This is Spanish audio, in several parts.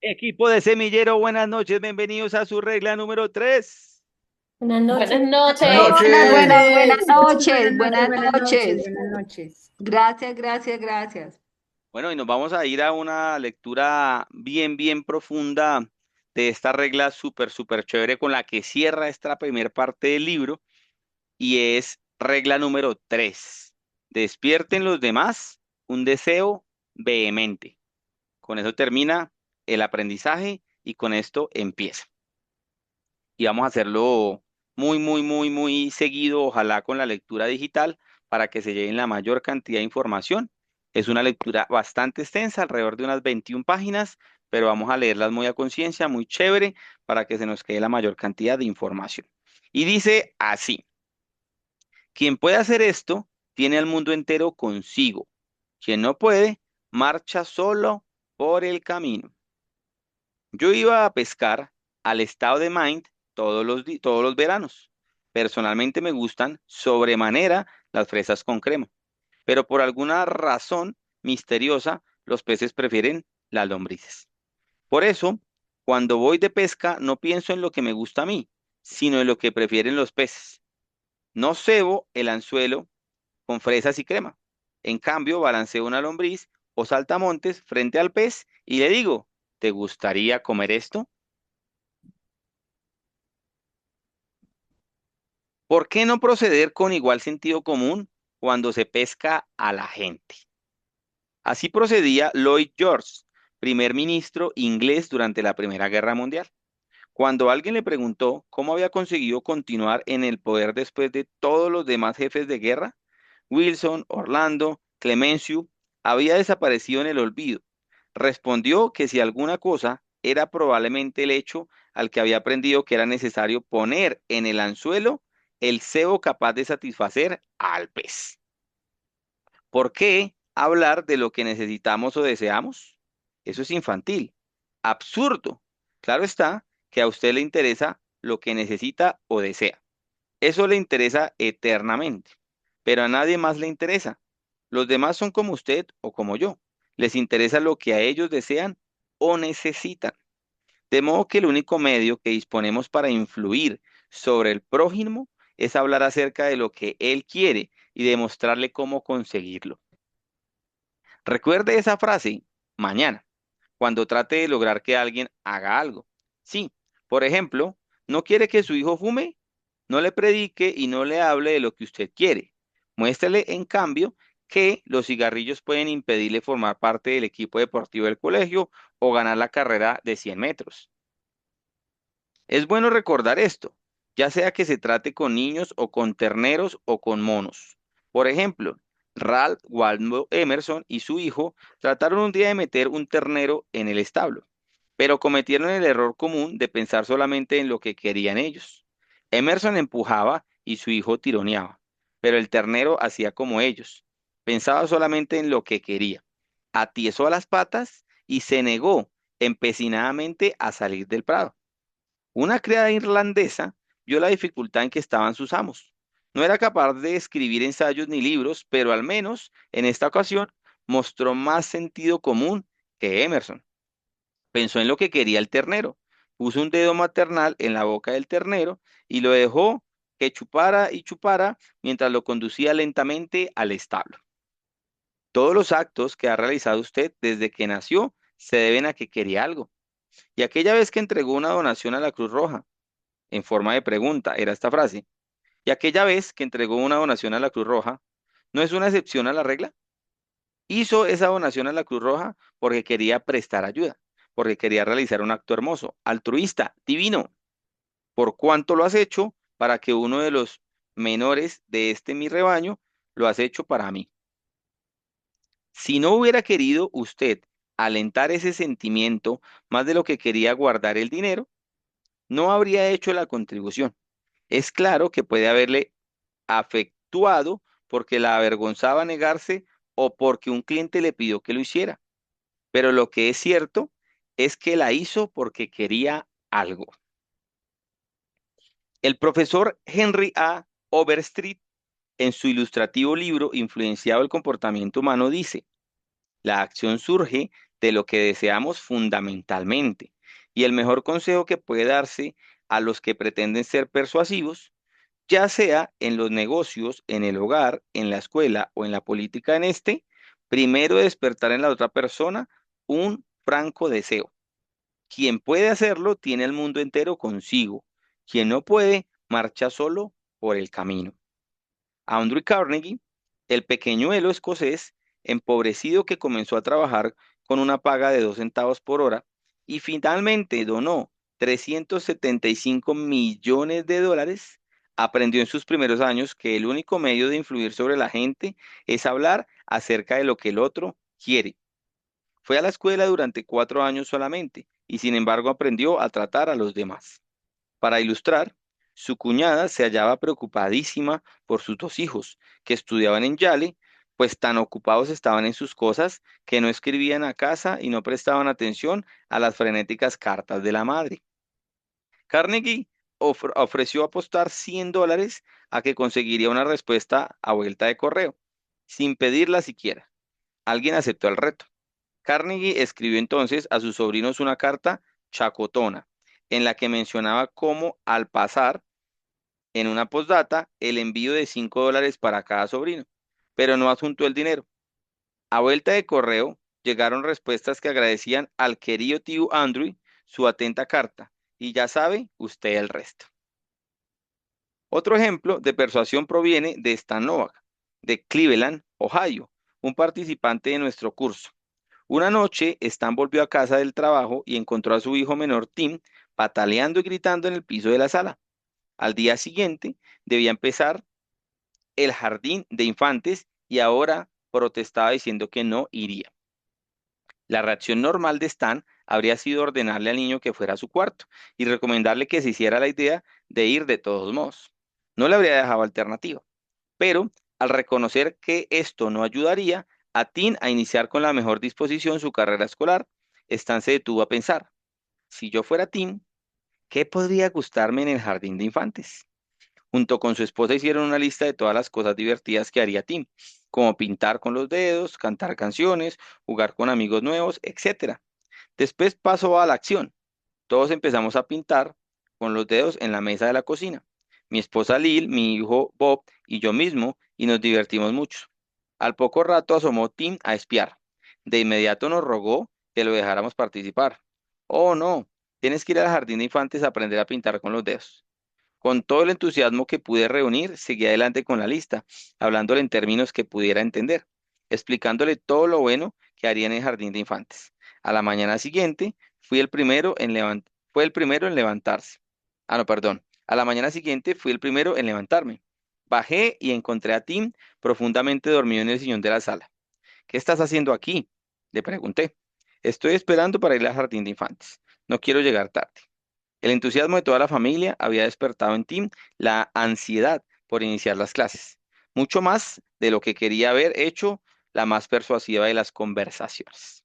Equipo de Semillero, buenas noches, bienvenidos a su regla número 3. Buenas noches. Buenas Buenas noches. noches. Buenas noches, Noches, buenas buenas noches, noches. buenas noches. Gracias, gracias, gracias. Bueno, y nos vamos a ir a una lectura bien profunda de esta regla súper chévere con la que cierra esta primera parte del libro y es regla número 3. Despierten los demás un deseo vehemente. Con eso termina el aprendizaje y con esto empieza. Y vamos a hacerlo muy seguido, ojalá con la lectura digital, para que se lleven la mayor cantidad de información. Es una lectura bastante extensa, alrededor de unas 21 páginas, pero vamos a leerlas muy a conciencia, muy chévere, para que se nos quede la mayor cantidad de información. Y dice así, quien puede hacer esto, tiene al mundo entero consigo. Quien no puede, marcha solo por el camino. Yo iba a pescar al estado de Maine todos los veranos. Personalmente me gustan sobremanera las fresas con crema, pero por alguna razón misteriosa los peces prefieren las lombrices. Por eso, cuando voy de pesca no pienso en lo que me gusta a mí, sino en lo que prefieren los peces. No cebo el anzuelo con fresas y crema. En cambio, balanceo una lombriz o saltamontes frente al pez y le digo, ¿te gustaría comer esto? ¿Por qué no proceder con igual sentido común cuando se pesca a la gente? Así procedía Lloyd George, primer ministro inglés durante la Primera Guerra Mundial. Cuando alguien le preguntó cómo había conseguido continuar en el poder después de todos los demás jefes de guerra, Wilson, Orlando, Clemenceau, había desaparecido en el olvido. Respondió que si alguna cosa era probablemente el hecho al que había aprendido que era necesario poner en el anzuelo el cebo capaz de satisfacer al pez. ¿Por qué hablar de lo que necesitamos o deseamos? Eso es infantil, absurdo. Claro está que a usted le interesa lo que necesita o desea. Eso le interesa eternamente, pero a nadie más le interesa. Los demás son como usted o como yo. Les interesa lo que a ellos desean o necesitan. De modo que el único medio que disponemos para influir sobre el prójimo es hablar acerca de lo que él quiere y demostrarle cómo conseguirlo. Recuerde esa frase mañana, cuando trate de lograr que alguien haga algo. Sí, por ejemplo, ¿no quiere que su hijo fume? No le predique y no le hable de lo que usted quiere. Muéstrele, en cambio, que los cigarrillos pueden impedirle formar parte del equipo deportivo del colegio o ganar la carrera de 100 metros. Es bueno recordar esto, ya sea que se trate con niños o con terneros o con monos. Por ejemplo, Ralph Waldo Emerson y su hijo trataron un día de meter un ternero en el establo, pero cometieron el error común de pensar solamente en lo que querían ellos. Emerson empujaba y su hijo tironeaba, pero el ternero hacía como ellos, pensaba solamente en lo que quería. Atiezó a las patas y se negó empecinadamente a salir del prado. Una criada irlandesa vio la dificultad en que estaban sus amos. No era capaz de escribir ensayos ni libros, pero al menos en esta ocasión mostró más sentido común que Emerson. Pensó en lo que quería el ternero, puso un dedo maternal en la boca del ternero y lo dejó que chupara y chupara mientras lo conducía lentamente al establo. Todos los actos que ha realizado usted desde que nació se deben a que quería algo. Y aquella vez que entregó una donación a la Cruz Roja, en forma de pregunta, era esta frase. Y aquella vez que entregó una donación a la Cruz Roja, ¿no es una excepción a la regla? Hizo esa donación a la Cruz Roja porque quería prestar ayuda, porque quería realizar un acto hermoso, altruista, divino. ¿Por cuánto lo has hecho para que uno de los menores de este mi rebaño lo has hecho para mí? Si no hubiera querido usted alentar ese sentimiento más de lo que quería guardar el dinero, no habría hecho la contribución. Es claro que puede haberle afectuado porque la avergonzaba negarse o porque un cliente le pidió que lo hiciera. Pero lo que es cierto es que la hizo porque quería algo. El profesor Henry A. Overstreet, en su ilustrativo libro Influenciado el comportamiento humano, dice, la acción surge de lo que deseamos fundamentalmente. Y el mejor consejo que puede darse a los que pretenden ser persuasivos, ya sea en los negocios, en el hogar, en la escuela o en la política en este, primero despertar en la otra persona un franco deseo. Quien puede hacerlo tiene el mundo entero consigo. Quien no puede, marcha solo por el camino. Andrew Carnegie, el pequeñuelo escocés, empobrecido que comenzó a trabajar con una paga de 2 centavos por hora y finalmente donó 375 millones de dólares, aprendió en sus primeros años que el único medio de influir sobre la gente es hablar acerca de lo que el otro quiere. Fue a la escuela durante 4 años solamente y sin embargo aprendió a tratar a los demás. Para ilustrar, su cuñada se hallaba preocupadísima por sus 2 hijos, que estudiaban en Yale, pues tan ocupados estaban en sus cosas que no escribían a casa y no prestaban atención a las frenéticas cartas de la madre. Carnegie ofreció apostar $100 a que conseguiría una respuesta a vuelta de correo, sin pedirla siquiera. Alguien aceptó el reto. Carnegie escribió entonces a sus sobrinos una carta chacotona, en la que mencionaba cómo al pasar en una postdata el envío de $5 para cada sobrino, pero no adjuntó el dinero. A vuelta de correo llegaron respuestas que agradecían al querido tío Andrew su atenta carta, y ya sabe usted el resto. Otro ejemplo de persuasión proviene de Stan Novak, de Cleveland, Ohio, un participante de nuestro curso. Una noche, Stan volvió a casa del trabajo y encontró a su hijo menor, Tim, pataleando y gritando en el piso de la sala. Al día siguiente, debía empezar el jardín de infantes y ahora protestaba diciendo que no iría. La reacción normal de Stan habría sido ordenarle al niño que fuera a su cuarto y recomendarle que se hiciera la idea de ir de todos modos. No le habría dejado alternativa. Pero al reconocer que esto no ayudaría a Tim a iniciar con la mejor disposición su carrera escolar, Stan se detuvo a pensar, si yo fuera Tim, ¿qué podría gustarme en el jardín de infantes? Junto con su esposa hicieron una lista de todas las cosas divertidas que haría Tim, como pintar con los dedos, cantar canciones, jugar con amigos nuevos, etcétera. Después pasó a la acción. Todos empezamos a pintar con los dedos en la mesa de la cocina. Mi esposa Lil, mi hijo Bob y yo mismo, y nos divertimos mucho. Al poco rato asomó Tim a espiar. De inmediato nos rogó que lo dejáramos participar. Oh, no, tienes que ir al jardín de infantes a aprender a pintar con los dedos. Con todo el entusiasmo que pude reunir, seguí adelante con la lista, hablándole en términos que pudiera entender, explicándole todo lo bueno que haría en el jardín de infantes. A la mañana siguiente, fue el primero en levantarse. Ah, no, perdón. A la mañana siguiente fui el primero en levantarme. Bajé y encontré a Tim profundamente dormido en el sillón de la sala. ¿Qué estás haciendo aquí? Le pregunté. Estoy esperando para ir al jardín de infantes. No quiero llegar tarde. El entusiasmo de toda la familia había despertado en Tim la ansiedad por iniciar las clases, mucho más de lo que quería haber hecho la más persuasiva de las conversaciones.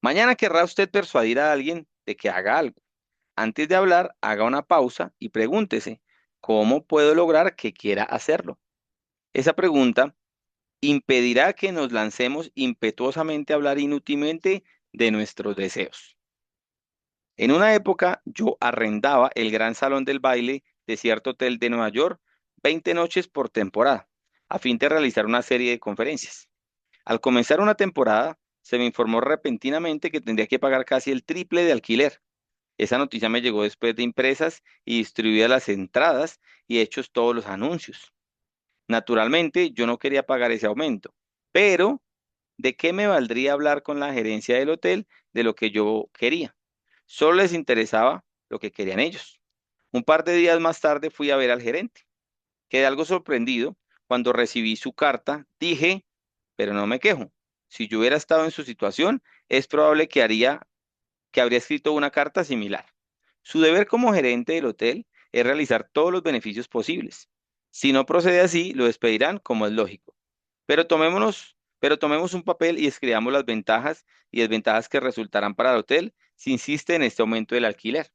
Mañana querrá usted persuadir a alguien de que haga algo. Antes de hablar, haga una pausa y pregúntese, ¿cómo puedo lograr que quiera hacerlo? Esa pregunta impedirá que nos lancemos impetuosamente a hablar inútilmente de nuestros deseos. En una época yo arrendaba el gran salón del baile de cierto hotel de Nueva York 20 noches por temporada, a fin de realizar una serie de conferencias. Al comenzar una temporada, se me informó repentinamente que tendría que pagar casi el triple de alquiler. Esa noticia me llegó después de impresas y distribuidas las entradas y hechos todos los anuncios. Naturalmente, yo no quería pagar ese aumento, pero ¿de qué me valdría hablar con la gerencia del hotel de lo que yo quería? Solo les interesaba lo que querían ellos. Un par de días más tarde fui a ver al gerente. Quedé algo sorprendido cuando recibí su carta. Dije, pero no me quejo. Si yo hubiera estado en su situación, es probable que habría escrito una carta similar. Su deber como gerente del hotel es realizar todos los beneficios posibles. Si no procede así, lo despedirán como es lógico. Pero tomemos un papel y escribamos las ventajas y desventajas que resultarán para el hotel si insiste en este aumento del alquiler.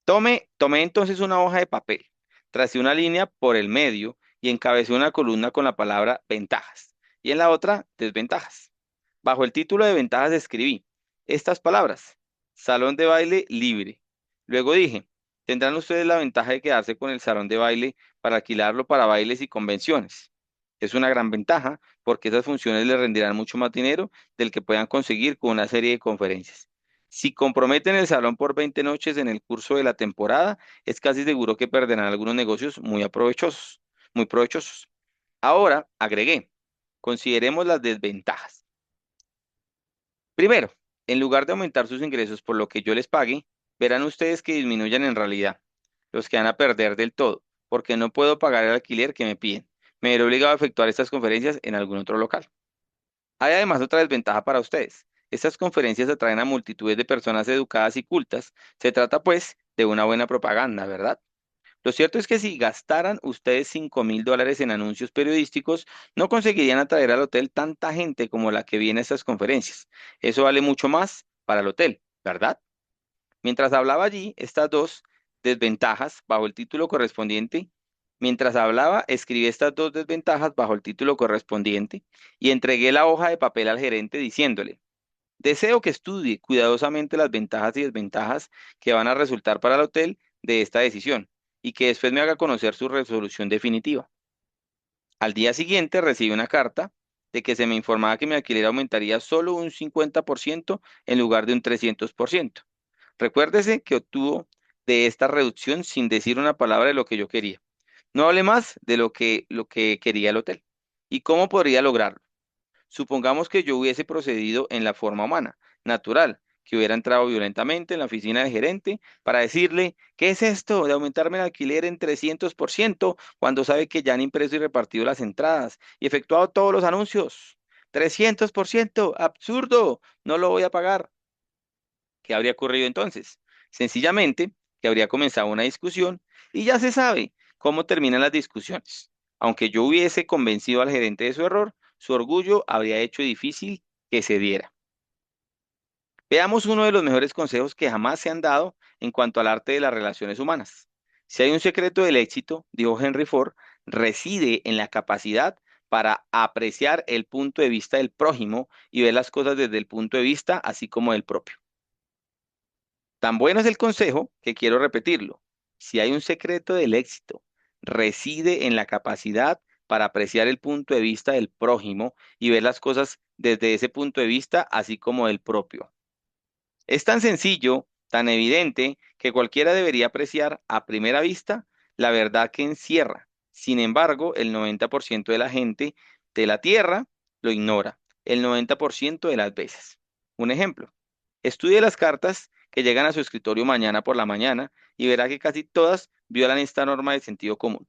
Tomé entonces una hoja de papel, tracé una línea por el medio y encabecé una columna con la palabra ventajas y en la otra desventajas. Bajo el título de ventajas escribí estas palabras: salón de baile libre. Luego dije, tendrán ustedes la ventaja de quedarse con el salón de baile para alquilarlo para bailes y convenciones. Es una gran ventaja porque esas funciones les rendirán mucho más dinero del que puedan conseguir con una serie de conferencias. Si comprometen el salón por 20 noches en el curso de la temporada, es casi seguro que perderán algunos negocios muy aprovechosos, muy provechosos. Ahora, agregué, consideremos las desventajas. Primero, en lugar de aumentar sus ingresos por lo que yo les pague, verán ustedes que disminuyan en realidad, los que van a perder del todo, porque no puedo pagar el alquiler que me piden. Me veré obligado a efectuar estas conferencias en algún otro local. Hay además otra desventaja para ustedes. Estas conferencias atraen a multitudes de personas educadas y cultas. Se trata, pues, de una buena propaganda, ¿verdad? Lo cierto es que si gastaran ustedes $5,000 en anuncios periodísticos, no conseguirían atraer al hotel tanta gente como la que viene a estas conferencias. Eso vale mucho más para el hotel, ¿verdad? Mientras hablaba allí, estas dos desventajas bajo el título correspondiente, mientras hablaba, escribí estas dos desventajas bajo el título correspondiente y entregué la hoja de papel al gerente diciéndole: deseo que estudie cuidadosamente las ventajas y desventajas que van a resultar para el hotel de esta decisión y que después me haga conocer su resolución definitiva. Al día siguiente recibí una carta de que se me informaba que mi alquiler aumentaría solo un 50% en lugar de un 300%. Recuérdese que obtuvo de esta reducción sin decir una palabra de lo que yo quería. No hable más de lo que quería el hotel. ¿Y cómo podría lograrlo? Supongamos que yo hubiese procedido en la forma humana, natural, que hubiera entrado violentamente en la oficina del gerente para decirle: ¿qué es esto de aumentarme el alquiler en 300% cuando sabe que ya han impreso y repartido las entradas y efectuado todos los anuncios? 300%, absurdo, no lo voy a pagar. ¿Qué habría ocurrido entonces? Sencillamente que habría comenzado una discusión y ya se sabe cómo terminan las discusiones. Aunque yo hubiese convencido al gerente de su error, su orgullo habría hecho difícil que se diera. Veamos uno de los mejores consejos que jamás se han dado en cuanto al arte de las relaciones humanas. Si hay un secreto del éxito, dijo Henry Ford, reside en la capacidad para apreciar el punto de vista del prójimo y ver las cosas desde el punto de vista así como del propio. Tan bueno es el consejo que quiero repetirlo. Si hay un secreto del éxito, reside en la capacidad para apreciar el punto de vista del prójimo y ver las cosas desde ese punto de vista, así como del propio. Es tan sencillo, tan evidente, que cualquiera debería apreciar a primera vista la verdad que encierra. Sin embargo, el 90% de la gente de la Tierra lo ignora, el 90% de las veces. Un ejemplo: estudie las cartas que llegan a su escritorio mañana por la mañana y verá que casi todas violan esta norma de sentido común.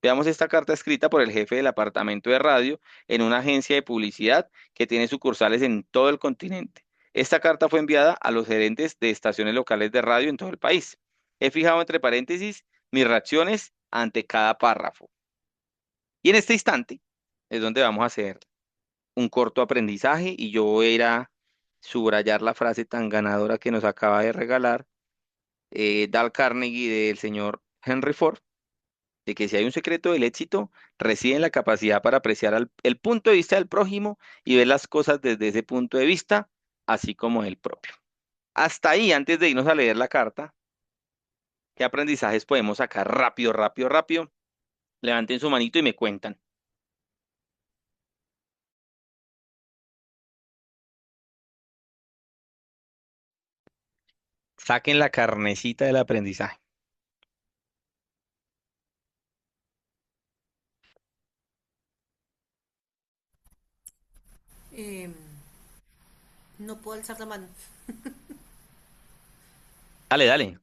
Veamos esta carta escrita por el jefe del apartamento de radio en una agencia de publicidad que tiene sucursales en todo el continente. Esta carta fue enviada a los gerentes de estaciones locales de radio en todo el país. He fijado entre paréntesis mis reacciones ante cada párrafo. Y en este instante es donde vamos a hacer un corto aprendizaje y yo voy a ir a subrayar la frase tan ganadora que nos acaba de regalar Dale Carnegie del señor Henry Ford, de que si hay un secreto del éxito, reside en la capacidad para apreciar el punto de vista del prójimo y ver las cosas desde ese punto de vista, así como el propio. Hasta ahí, antes de irnos a leer la carta, ¿qué aprendizajes podemos sacar rápido, rápido, rápido? Levanten su manito y me cuentan. Saquen la carnecita del aprendizaje. Em, no puedo alzar la mano. Dale, dale.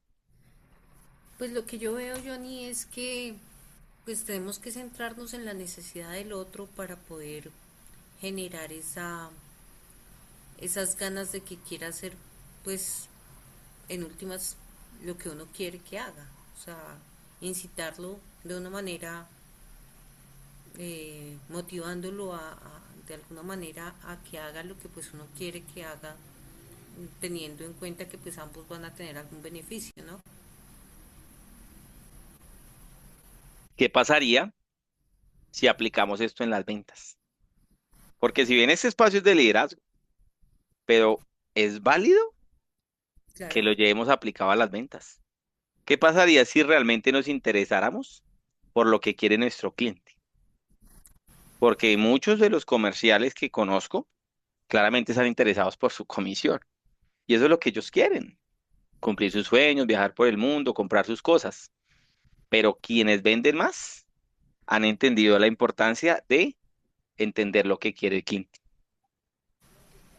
Pues lo que yo veo, Johnny, es que pues tenemos que centrarnos en la necesidad del otro para poder generar esas ganas de que quiera hacer, pues, en últimas, lo que uno quiere que haga. O sea, incitarlo de una manera, motivándolo de alguna manera a que haga lo que pues uno quiere que haga, teniendo en cuenta que pues ambos van a tener algún beneficio, ¿no? ¿Qué pasaría si aplicamos esto en las ventas? Porque si bien este espacio es de liderazgo, pero es válido que Claro. lo llevemos aplicado a las ventas. ¿Qué pasaría si realmente nos interesáramos por lo que quiere nuestro cliente? Porque muchos de los comerciales que conozco claramente están interesados por su comisión. Y eso es lo que ellos quieren, cumplir sus sueños, viajar por el mundo, comprar sus cosas. Pero quienes venden más han entendido la importancia de entender lo que quiere el cliente.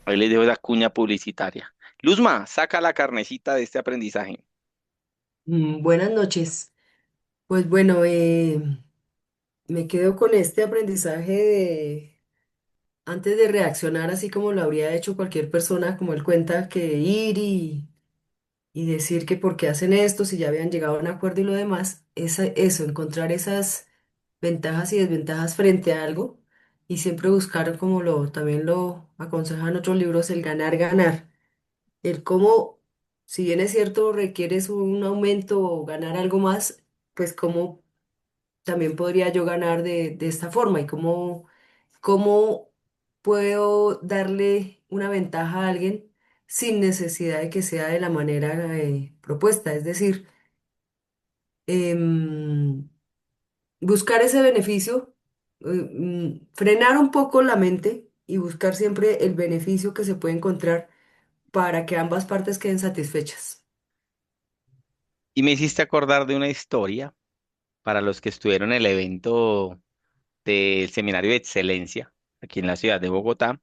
Ahí les dejo esa cuña publicitaria. Luzma, saca la carnecita de este aprendizaje. Buenas noches. Pues bueno, me quedo con este aprendizaje de, antes de reaccionar así como lo habría hecho cualquier persona, como él cuenta, que ir y decir que por qué hacen esto, si ya habían llegado a un acuerdo y lo demás, eso, encontrar esas ventajas y desventajas frente a algo y siempre buscar, como también lo aconsejan otros libros, el ganar, ganar. El cómo, si bien es cierto, requieres un aumento o ganar algo más, pues cómo también podría yo ganar de esta forma y cómo puedo darle una ventaja a alguien sin necesidad de que sea de la manera propuesta. Es decir, em, buscar ese beneficio, frenar un poco la mente y buscar siempre el beneficio que se puede encontrar para que ambas partes queden satisfechas. Y me hiciste acordar de una historia para los que estuvieron en el evento del Seminario de Excelencia aquí en la ciudad de Bogotá.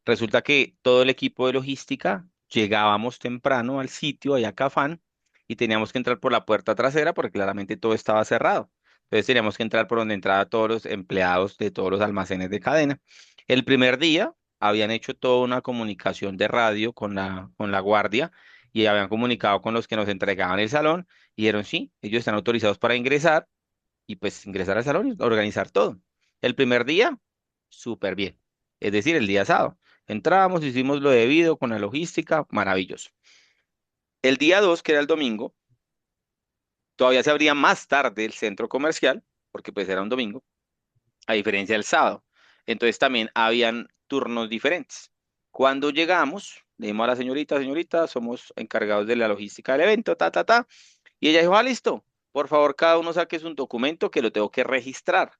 Resulta que todo el equipo de logística llegábamos temprano al sitio, allá a Cafán, y teníamos que entrar por la puerta trasera porque claramente todo estaba cerrado. Entonces teníamos que entrar por donde entraban todos los empleados de todos los almacenes de cadena. El primer día habían hecho toda una comunicación de radio con la guardia y habían comunicado con los que nos entregaban el salón y dijeron, sí, ellos están autorizados para ingresar y pues ingresar al salón y organizar todo. El primer día, súper bien. Es decir, el día sábado. Entramos, hicimos lo debido con la logística, maravilloso. El día 2, que era el domingo, todavía se abría más tarde el centro comercial, porque pues era un domingo, a diferencia del sábado. Entonces también habían turnos diferentes. Cuando llegamos, le dijimos a la señorita, señorita, somos encargados de la logística del evento, ta, ta, ta. Y ella dijo, ah, listo, por favor, cada uno saque un documento que lo tengo que registrar.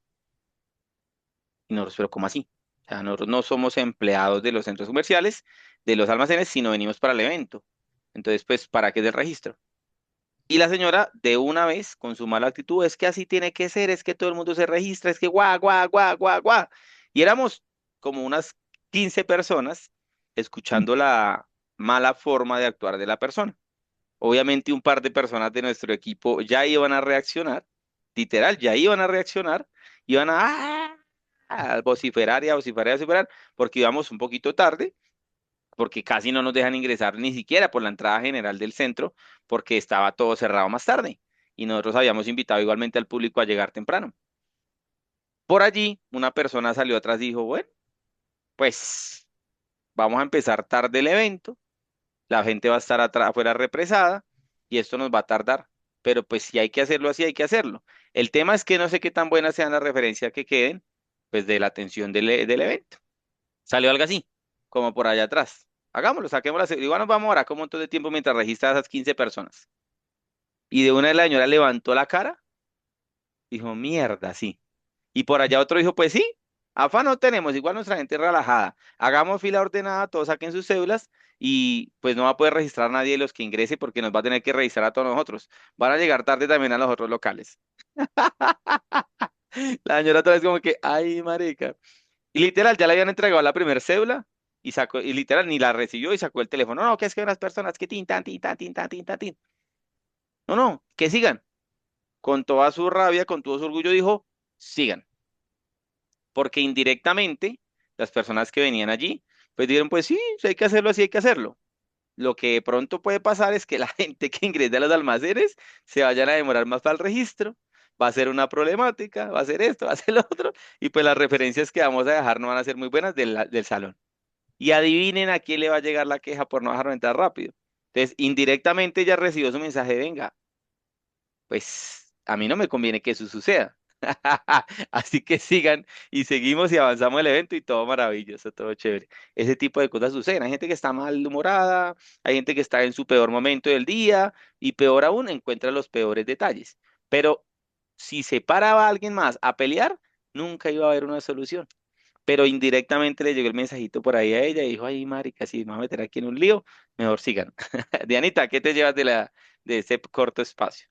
Y nosotros, pero ¿cómo así? O sea, nosotros no somos empleados de los centros comerciales, de los almacenes, sino venimos para el evento. Entonces, pues, ¿para qué es el registro? Y la señora, de una vez, con su mala actitud, es que así tiene que ser, es que todo el mundo se registra, es que guau, guau, guau, guau, guau. Y éramos como unas 15 personas escuchando la mala forma de actuar de la persona. Obviamente, un par de personas de nuestro equipo ya iban a reaccionar, literal, ya iban a reaccionar, iban a vociferar y a vociferar y a vociferar, porque íbamos un poquito tarde, porque casi no nos dejan ingresar ni siquiera por la entrada general del centro, porque estaba todo cerrado más tarde. Y nosotros habíamos invitado igualmente al público a llegar temprano. Por allí, una persona salió atrás y dijo, bueno, pues vamos a empezar tarde el evento, la gente va a estar afuera represada y esto nos va a tardar. Pero pues si hay que hacerlo así, hay que hacerlo. El tema es que no sé qué tan buenas sean las referencias que queden, pues de la atención del evento. Salió algo así, como por allá atrás. Hagámoslo, saquémoslo. Igual nos vamos ahora con un montón de tiempo mientras registra a esas 15 personas. Y de una de la señora levantó la cara, dijo, mierda, sí. Y por allá otro dijo, pues sí, afán no tenemos, igual nuestra gente es relajada. Hagamos fila ordenada, todos saquen sus cédulas y pues no va a poder registrar a nadie de los que ingrese porque nos va a tener que registrar a todos nosotros. Van a llegar tarde también a los otros locales. La señora otra vez como que, ay, marica. Y literal, ya le habían entregado la primera cédula y sacó, y literal, ni la recibió y sacó el teléfono. No, no, que es que unas personas que tin, tan, tin, tan, tin, tan, tin, tan, tin. No, no, que sigan. Con toda su rabia, con todo su orgullo, dijo, sigan. Porque indirectamente, las personas que venían allí, pues dijeron, pues sí, si hay que hacerlo, así hay que hacerlo. Lo que de pronto puede pasar es que la gente que ingrese a los almacenes se vayan a demorar más para el registro. Va a ser una problemática, va a ser esto, va a ser lo otro, y pues las referencias que vamos a dejar no van a ser muy buenas del salón. Y adivinen a quién le va a llegar la queja por no dejarlo entrar rápido. Entonces, indirectamente ya recibió su mensaje, venga, pues a mí no me conviene que eso suceda. Así que sigan y seguimos y avanzamos el evento y todo maravilloso, todo chévere. Ese tipo de cosas suceden. Hay gente que está malhumorada, hay gente que está en su peor momento del día y peor aún encuentra los peores detalles. Pero si se paraba a alguien más a pelear, nunca iba a haber una solución. Pero indirectamente le llegó el mensajito por ahí a ella y dijo, ay, marica, si me voy a meter aquí en un lío, mejor sigan. Dianita, ¿qué te llevas de ese corto espacio?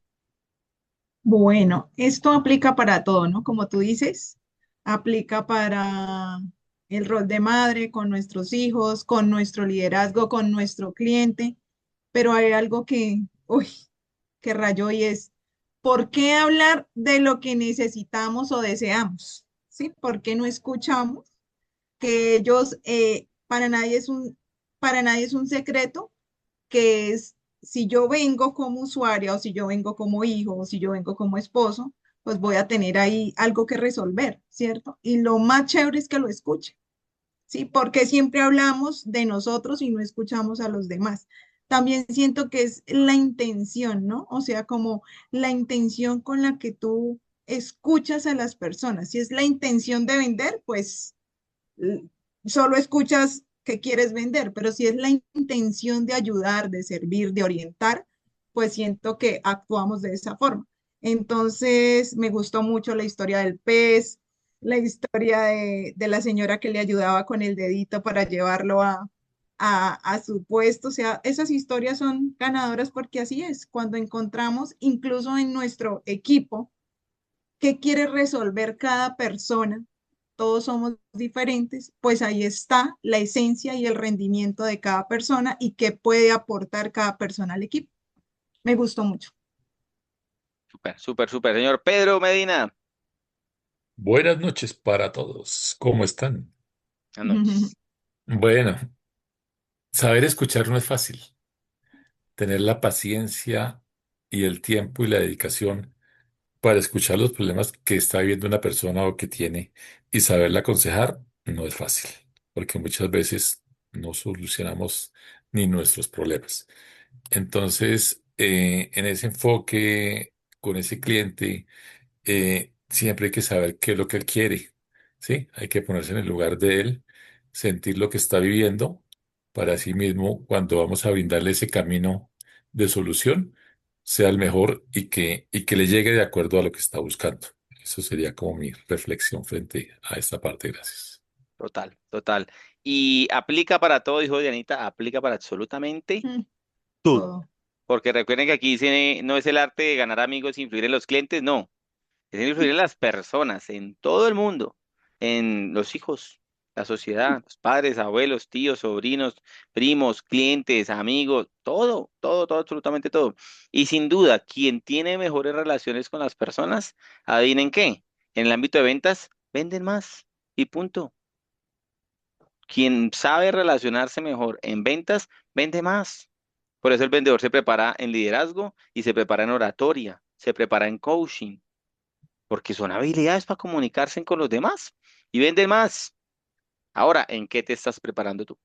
Bueno, esto aplica para todo, ¿no? Como tú dices, aplica para el rol de madre con nuestros hijos, con nuestro liderazgo, con nuestro cliente, pero hay algo uy, que rayó y es, ¿por qué hablar de lo que necesitamos o deseamos? ¿Sí? ¿Por qué no escuchamos que ellos, para nadie es un secreto que es, si yo vengo como usuaria o si yo vengo como hijo o si yo vengo como esposo, pues voy a tener ahí algo que resolver, ¿cierto? Y lo más chévere es que lo escuche, ¿sí? Porque siempre hablamos de nosotros y no escuchamos a los demás. También siento que es la intención, ¿no? O sea, como la intención con la que tú escuchas a las personas. Si es la intención de vender, pues solo escuchas que quieres vender, pero si es la intención de ayudar, de servir, de orientar, pues siento que actuamos de esa forma. Entonces, me gustó mucho la historia del pez, la historia de la señora que le ayudaba con el dedito para llevarlo a su puesto. O sea, esas historias son ganadoras porque así es, cuando encontramos incluso en nuestro equipo qué quiere resolver cada persona, todos somos diferentes, pues ahí está la esencia y el rendimiento de cada persona y qué puede aportar cada persona al equipo. Me gustó mucho. Súper, súper, súper. Señor Pedro Medina, Buenas noches para todos. ¿Cómo están? buenas noches. Bueno, saber escuchar no es fácil. Tener la paciencia y el tiempo y la dedicación para escuchar los problemas que está viviendo una persona o que tiene y saberla aconsejar no es fácil, porque muchas veces no solucionamos ni nuestros problemas. Entonces, en ese enfoque con ese cliente, siempre hay que saber qué es lo que él quiere, ¿sí? Hay que ponerse en el lugar de él, sentir lo que está viviendo, para así mismo, cuando vamos a brindarle ese camino de solución, sea el mejor y que le llegue de acuerdo a lo que está buscando. Eso sería como mi reflexión frente a esta parte. Gracias. Total, total. Y aplica para todo, dijo Dianita, aplica para absolutamente todo. Todo. Porque recuerden que aquí dice, no es el arte de ganar amigos e influir en los clientes, no. Es influir en las personas, en todo el mundo, en los hijos, la sociedad, los padres, abuelos, tíos, sobrinos, primos, clientes, amigos, todo, todo, todo, absolutamente todo. Y sin duda, quien tiene mejores relaciones con las personas, adivinen qué, en el ámbito de ventas, venden más y punto. Quien sabe relacionarse mejor en ventas, vende más. Por eso el vendedor se prepara en liderazgo y se prepara en oratoria, se prepara en coaching porque son habilidades para comunicarse con los demás y venden más. Ahora, ¿en qué te estás preparando tú?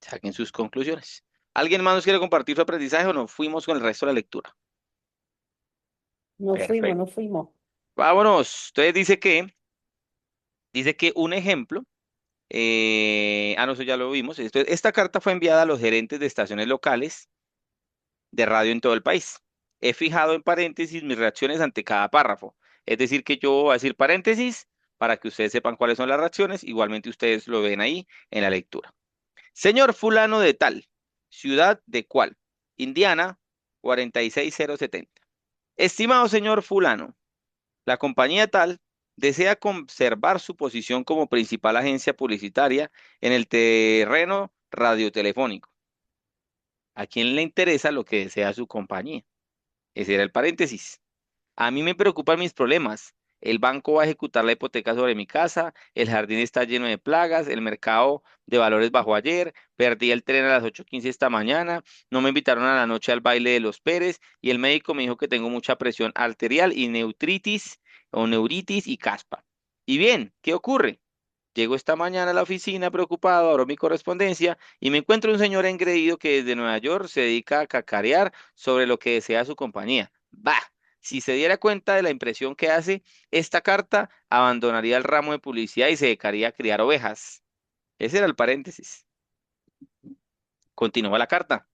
Saquen sus conclusiones. ¿Alguien más nos quiere compartir su aprendizaje o nos fuimos con el resto de la lectura? Nos fuimos, Perfecto. nos fuimos. Vámonos. Entonces dice que un ejemplo, no, eso ya lo vimos. Esta carta fue enviada a los gerentes de estaciones locales de radio en todo el país. He fijado en paréntesis mis reacciones ante cada párrafo. Es decir, que yo voy a decir paréntesis para que ustedes sepan cuáles son las reacciones. Igualmente ustedes lo ven ahí en la lectura. Señor fulano de tal, ciudad de cual, Indiana, 46070. Estimado señor fulano, la compañía tal desea conservar su posición como principal agencia publicitaria en el terreno radiotelefónico. ¿A quién le interesa lo que desea su compañía? Ese era el paréntesis. A mí me preocupan mis problemas. El banco va a ejecutar la hipoteca sobre mi casa, el jardín está lleno de plagas, el mercado de valores bajó ayer, perdí el tren a las 8:15 esta mañana, no me invitaron a la noche al baile de los Pérez y el médico me dijo que tengo mucha presión arterial y neutritis o neuritis y caspa. Y bien, ¿qué ocurre? Llego esta mañana a la oficina preocupado, abro mi correspondencia y me encuentro un señor engreído que desde Nueva York se dedica a cacarear sobre lo que desea su compañía. Bah, Si se diera cuenta de la impresión que hace esta carta, abandonaría el ramo de publicidad y se dedicaría a criar ovejas. Ese era el paréntesis. Continúa la carta.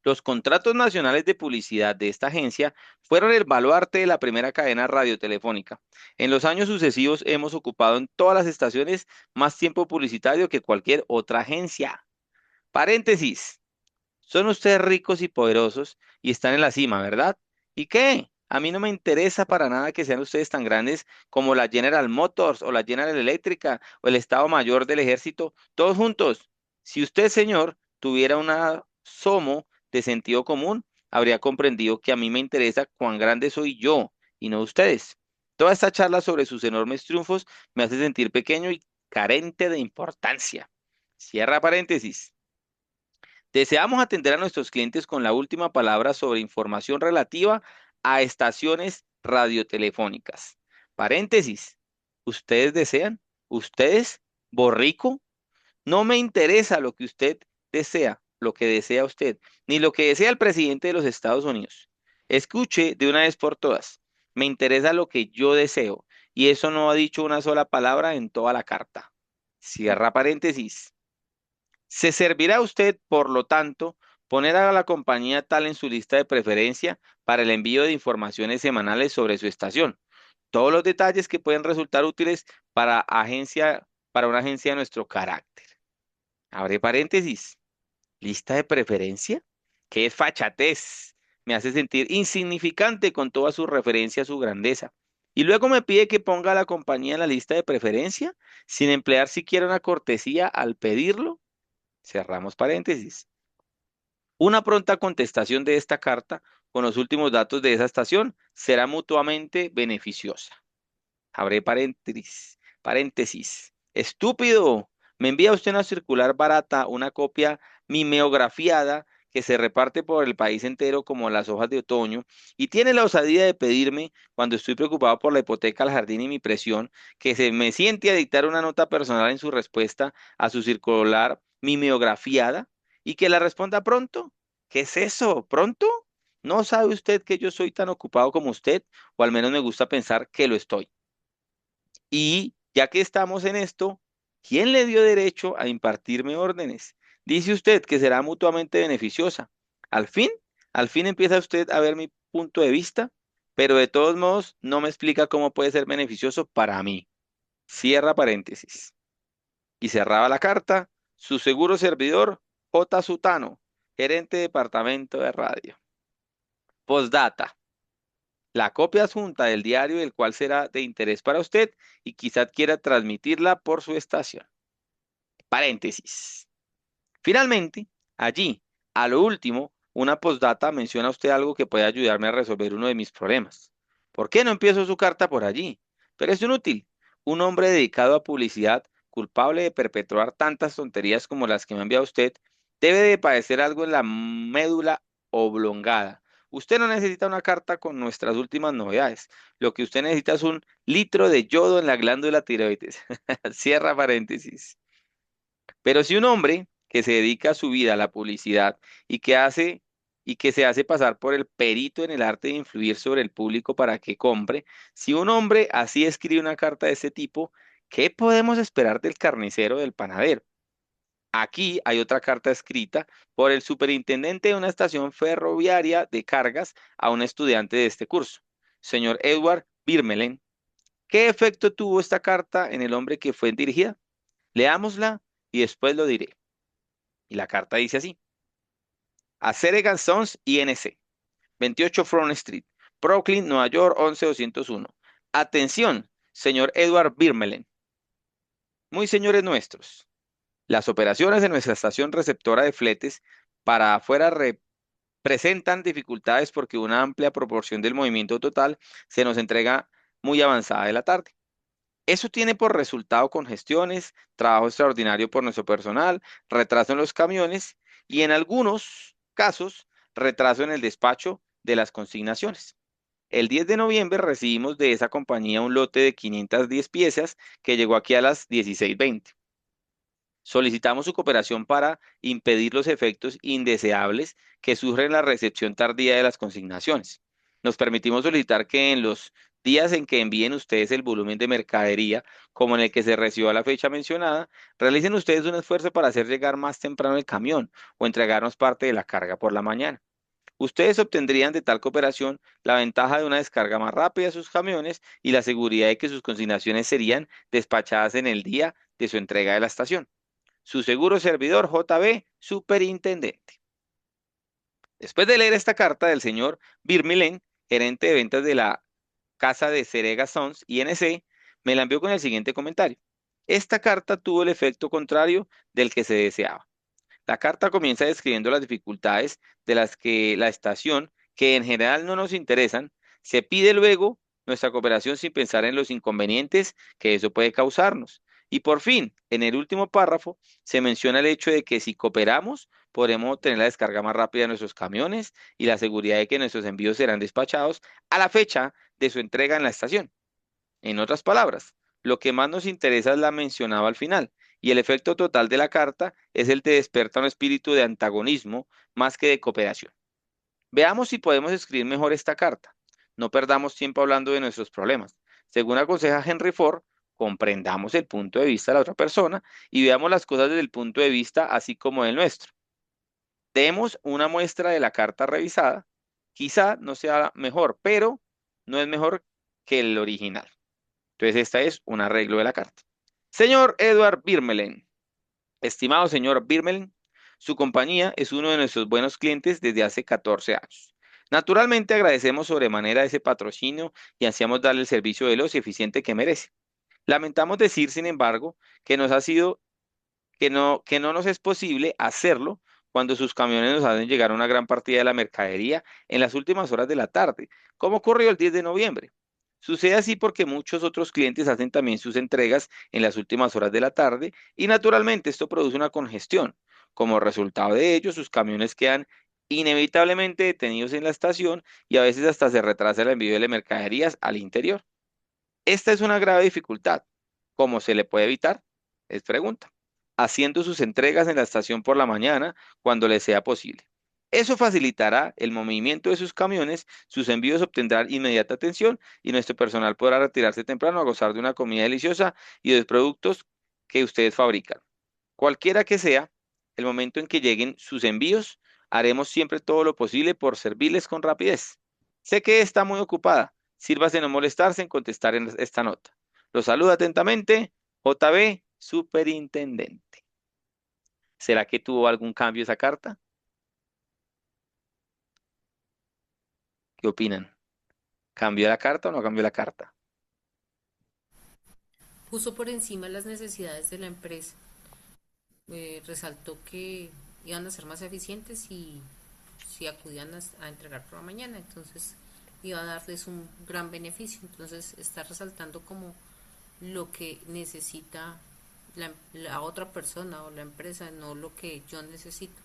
Los contratos nacionales de publicidad de esta agencia fueron el baluarte de la primera cadena radiotelefónica. En los años sucesivos hemos ocupado en todas las estaciones más tiempo publicitario que cualquier otra agencia. Paréntesis. Son ustedes ricos y poderosos y están en la cima, ¿verdad? ¿Y qué? A mí no me interesa para nada que sean ustedes tan grandes como la General Motors o la General Electric o el Estado Mayor del Ejército, todos juntos. Si usted, señor, tuviera una asomo de sentido común, habría comprendido que a mí me interesa cuán grande soy yo y no ustedes. Toda esta charla sobre sus enormes triunfos me hace sentir pequeño y carente de importancia. Cierra paréntesis. Deseamos atender a nuestros clientes con la última palabra sobre información relativa a estaciones radiotelefónicas. Paréntesis. ¿Ustedes desean? ¿Ustedes? ¿Borrico? No me interesa lo que usted desea, lo que desea usted, ni lo que desea el presidente de los Estados Unidos. Escuche de una vez por todas. Me interesa lo que yo deseo, y eso no ha dicho una sola palabra en toda la carta. Cierra paréntesis. Se servirá a usted, por lo tanto, poner a la compañía tal en su lista de preferencia para el envío de informaciones semanales sobre su estación. Todos los detalles que pueden resultar útiles para una agencia de nuestro carácter. Abre paréntesis. ¿Lista de preferencia? ¿Qué es fachatez? Me hace sentir insignificante con toda su referencia a su grandeza. Y luego me pide que ponga a la compañía en la lista de preferencia, sin emplear siquiera una cortesía al pedirlo. Cerramos paréntesis. Una pronta contestación de esta carta con los últimos datos de esa estación será mutuamente beneficiosa. Abre paréntesis. Paréntesis. Estúpido. Me envía usted una circular barata, una copia mimeografiada que se reparte por el país entero como las hojas de otoño y tiene la osadía de pedirme, cuando estoy preocupado por la hipoteca al jardín y mi presión, que se me siente a dictar una nota personal en su respuesta a su circular mimeografiada y que la responda pronto. ¿Qué es eso? ¿Pronto? ¿No sabe usted que yo soy tan ocupado como usted? O al menos me gusta pensar que lo estoy. Y ya que estamos en esto, ¿quién le dio derecho a impartirme órdenes? Dice usted que será mutuamente beneficiosa. Al fin, al fin empieza usted a ver mi punto de vista, pero de todos modos no me explica cómo puede ser beneficioso para mí. Cierra paréntesis. Y cerraba la carta, su seguro servidor, J. Sutano, gerente de departamento de radio. Postdata. La copia adjunta del diario del cual será de interés para usted y quizá quiera transmitirla por su estación. Paréntesis. Finalmente, allí, a lo último, una postdata menciona usted algo que puede ayudarme a resolver uno de mis problemas. ¿Por qué no empiezo su carta por allí? Pero es inútil. Un hombre dedicado a publicidad, culpable de perpetrar tantas tonterías como las que me ha enviado usted, debe de padecer algo en la médula oblongada. Usted no necesita una carta con nuestras últimas novedades. Lo que usted necesita es un litro de yodo en la glándula tiroides. Cierra paréntesis. Pero si un hombre que se dedica su vida a la publicidad y que se hace pasar por el perito en el arte de influir sobre el público para que compre, si un hombre así escribe una carta de este tipo, ¿qué podemos esperar del carnicero o del panadero? Aquí hay otra carta escrita por el superintendente de una estación ferroviaria de cargas a un estudiante de este curso, señor Edward Birmelen. ¿Qué efecto tuvo esta carta en el hombre que fue dirigida? Leámosla y después lo diré. Y la carta dice así: a Senegal Sons INC, 28 Front Street, Brooklyn, Nueva York, 11201. Atención, señor Edward Birmelen. Muy señores nuestros, las operaciones de nuestra estación receptora de fletes para afuera presentan dificultades porque una amplia proporción del movimiento total se nos entrega muy avanzada de la tarde. Eso tiene por resultado congestiones, trabajo extraordinario por nuestro personal, retraso en los camiones y en algunos casos retraso en el despacho de las consignaciones. El 10 de noviembre recibimos de esa compañía un lote de 510 piezas que llegó aquí a las 16:20. Solicitamos su cooperación para impedir los efectos indeseables que surgen en la recepción tardía de las consignaciones. Nos permitimos solicitar que en los días en que envíen ustedes el volumen de mercadería, como en el que se recibió a la fecha mencionada, realicen ustedes un esfuerzo para hacer llegar más temprano el camión o entregarnos parte de la carga por la mañana. Ustedes obtendrían de tal cooperación la ventaja de una descarga más rápida de sus camiones y la seguridad de que sus consignaciones serían despachadas en el día de su entrega de la estación. Su seguro servidor JB, Superintendente. Después de leer esta carta del señor Birmilen, gerente de ventas de la casa de Serega Sons, INC, me la envió con el siguiente comentario. Esta carta tuvo el efecto contrario del que se deseaba. La carta comienza describiendo las dificultades de las que la estación, que en general no nos interesan, se pide luego nuestra cooperación sin pensar en los inconvenientes que eso puede causarnos. Y por fin, en el último párrafo, se menciona el hecho de que si cooperamos, podremos obtener la descarga más rápida de nuestros camiones y la seguridad de que nuestros envíos serán despachados a la fecha de su entrega en la estación. En otras palabras, lo que más nos interesa es la mencionada al final, y el efecto total de la carta es el de despertar un espíritu de antagonismo más que de cooperación. Veamos si podemos escribir mejor esta carta. No perdamos tiempo hablando de nuestros problemas. Según aconseja Henry Ford, comprendamos el punto de vista de la otra persona y veamos las cosas desde el punto de vista así como del nuestro. Demos una muestra de la carta revisada. Quizá no sea mejor, pero no es mejor que el original. Entonces, esta es un arreglo de la carta. Señor Edward Birmelen, estimado señor Birmelen, su compañía es uno de nuestros buenos clientes desde hace 14 años. Naturalmente agradecemos sobremanera ese patrocinio y ansiamos darle el servicio veloz y eficiente que merece. Lamentamos decir, sin embargo, que nos ha sido que no nos es posible hacerlo cuando sus camiones nos hacen llegar una gran partida de la mercadería en las últimas horas de la tarde, como ocurrió el 10 de noviembre. Sucede así porque muchos otros clientes hacen también sus entregas en las últimas horas de la tarde y naturalmente esto produce una congestión. Como resultado de ello, sus camiones quedan inevitablemente detenidos en la estación y a veces hasta se retrasa el envío de mercaderías al interior. Esta es una grave dificultad. ¿Cómo se le puede evitar? Es pregunta. Haciendo sus entregas en la estación por la mañana cuando le sea posible. Eso facilitará el movimiento de sus camiones, sus envíos obtendrán inmediata atención y nuestro personal podrá retirarse temprano a gozar de una comida deliciosa y de productos que ustedes fabrican. Cualquiera que sea el momento en que lleguen sus envíos, haremos siempre todo lo posible por servirles con rapidez. Sé que está muy ocupada. Sírvase no molestarse en contestar en esta nota. Lo saluda atentamente, JB, Superintendente. ¿Será que tuvo algún cambio esa carta? ¿Qué opinan? ¿Cambió la carta o no cambió la carta? Puso por encima las necesidades de la empresa. Resaltó que iban a ser más eficientes y si acudían a entregar por la mañana, entonces iba a darles un gran beneficio. Entonces está resaltando como lo que necesita la otra persona o la empresa, no lo que yo necesito.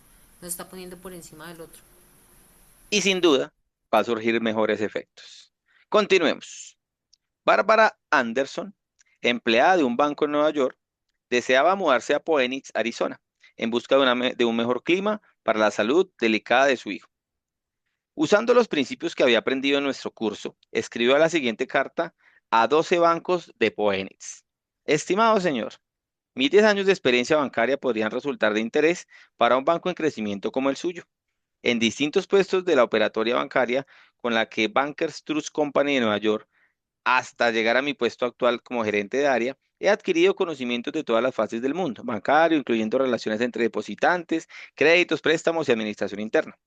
No está poniendo por encima del otro. Y sin duda va a surgir mejores efectos. Continuemos. Bárbara Anderson, empleada de un banco en Nueva York, deseaba mudarse a Phoenix, Arizona, en busca de un mejor clima para la salud delicada de su hijo. Usando los principios que había aprendido en nuestro curso, escribió la siguiente carta a 12 bancos de Phoenix. Estimado señor, mis 10 años de experiencia bancaria podrían resultar de interés para un banco en crecimiento como el suyo. En distintos puestos de la operatoria bancaria con la que Bankers Trust Company de Nueva York, hasta llegar a mi puesto actual como gerente de área, he adquirido conocimientos de todas las fases del mundo bancario, incluyendo relaciones entre depositantes, créditos, préstamos y administración interna.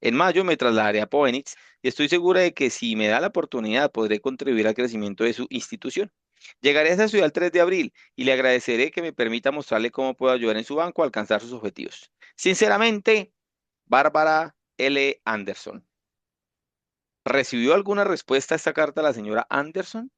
En mayo me trasladaré a Phoenix y estoy segura de que si me da la oportunidad podré contribuir al crecimiento de su institución. Llegaré a esa ciudad el 3 de abril y le agradeceré que me permita mostrarle cómo puedo ayudar en su banco a alcanzar sus objetivos. Sinceramente, Bárbara L. Anderson. ¿Recibió alguna respuesta a esta carta la señora Anderson?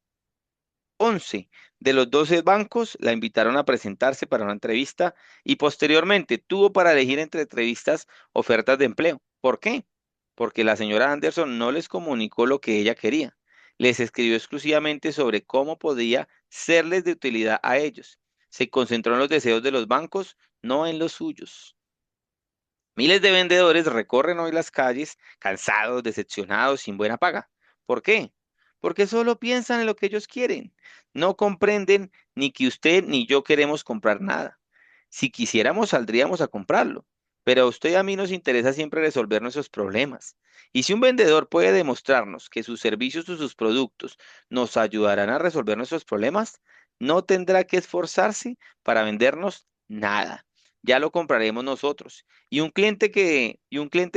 11 de los 12 bancos la invitaron a presentarse para una entrevista y posteriormente tuvo para elegir entre entrevistas ofertas de empleo. ¿Por qué? Porque la señora Anderson no les comunicó lo que ella quería. Les escribió exclusivamente sobre cómo podía serles de utilidad a ellos. Se concentró en los deseos de los bancos, no en los suyos. Miles de vendedores recorren hoy las calles cansados, decepcionados, sin buena paga. ¿Por qué? Porque solo piensan en lo que ellos quieren. No comprenden ni que usted ni yo queremos comprar nada. Si quisiéramos, saldríamos a comprarlo. Pero a usted y a mí nos interesa siempre resolver nuestros problemas. Y si un vendedor puede demostrarnos que sus servicios o sus productos nos ayudarán a resolver nuestros problemas, no tendrá que esforzarse para vendernos nada. Ya lo compraremos nosotros. Y un cliente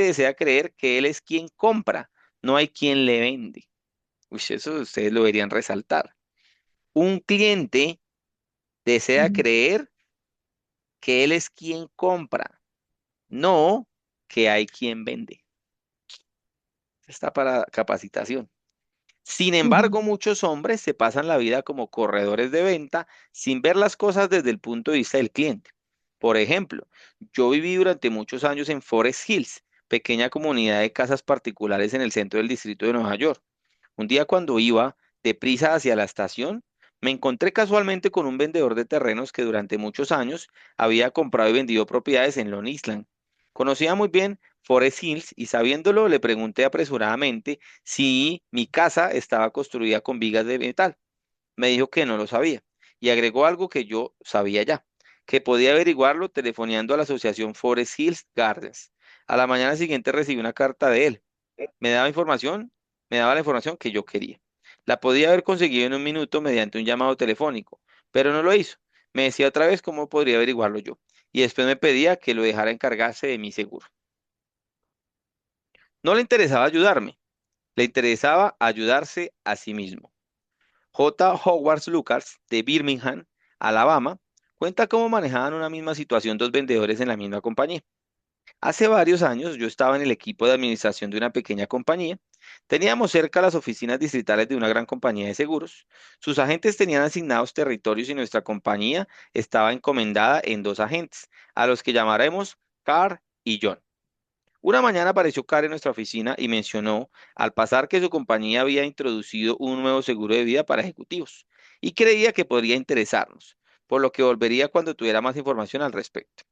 desea creer que él es quien compra, no hay quien le vende. Uy, eso ustedes lo deberían resaltar. Un cliente desea Ujú, creer que él es quien compra, no que hay quien vende. Está para capacitación. Sin ujú. embargo, muchos hombres se pasan la vida como corredores de venta sin ver las cosas desde el punto de vista del cliente. Por ejemplo, yo viví durante muchos años en Forest Hills, pequeña comunidad de casas particulares en el centro del distrito de Nueva York. Un día cuando iba deprisa hacia la estación, me encontré casualmente con un vendedor de terrenos que durante muchos años había comprado y vendido propiedades en Long Island. Conocía muy bien Forest Hills y sabiéndolo le pregunté apresuradamente si mi casa estaba construida con vigas de metal. Me dijo que no lo sabía y agregó algo que yo sabía ya, que podía averiguarlo telefoneando a la asociación Forest Hills Gardens. A la mañana siguiente recibí una carta de él. Me daba información, me daba la información que yo quería. La podía haber conseguido en un minuto mediante un llamado telefónico, pero no lo hizo. Me decía otra vez cómo podría averiguarlo yo, y después me pedía que lo dejara encargarse de mi seguro. No le interesaba ayudarme, le interesaba ayudarse a sí mismo. J. Howard Lucas, de Birmingham, Alabama, cuenta cómo manejaban una misma situación dos vendedores en la misma compañía. Hace varios años yo estaba en el equipo de administración de una pequeña compañía. Teníamos cerca las oficinas distritales de una gran compañía de seguros. Sus agentes tenían asignados territorios y nuestra compañía estaba encomendada en dos agentes, a los que llamaremos Carr y John. Una mañana apareció Carr en nuestra oficina y mencionó al pasar que su compañía había introducido un nuevo seguro de vida para ejecutivos y creía que podría interesarnos, por lo que volvería cuando tuviera más información al respecto.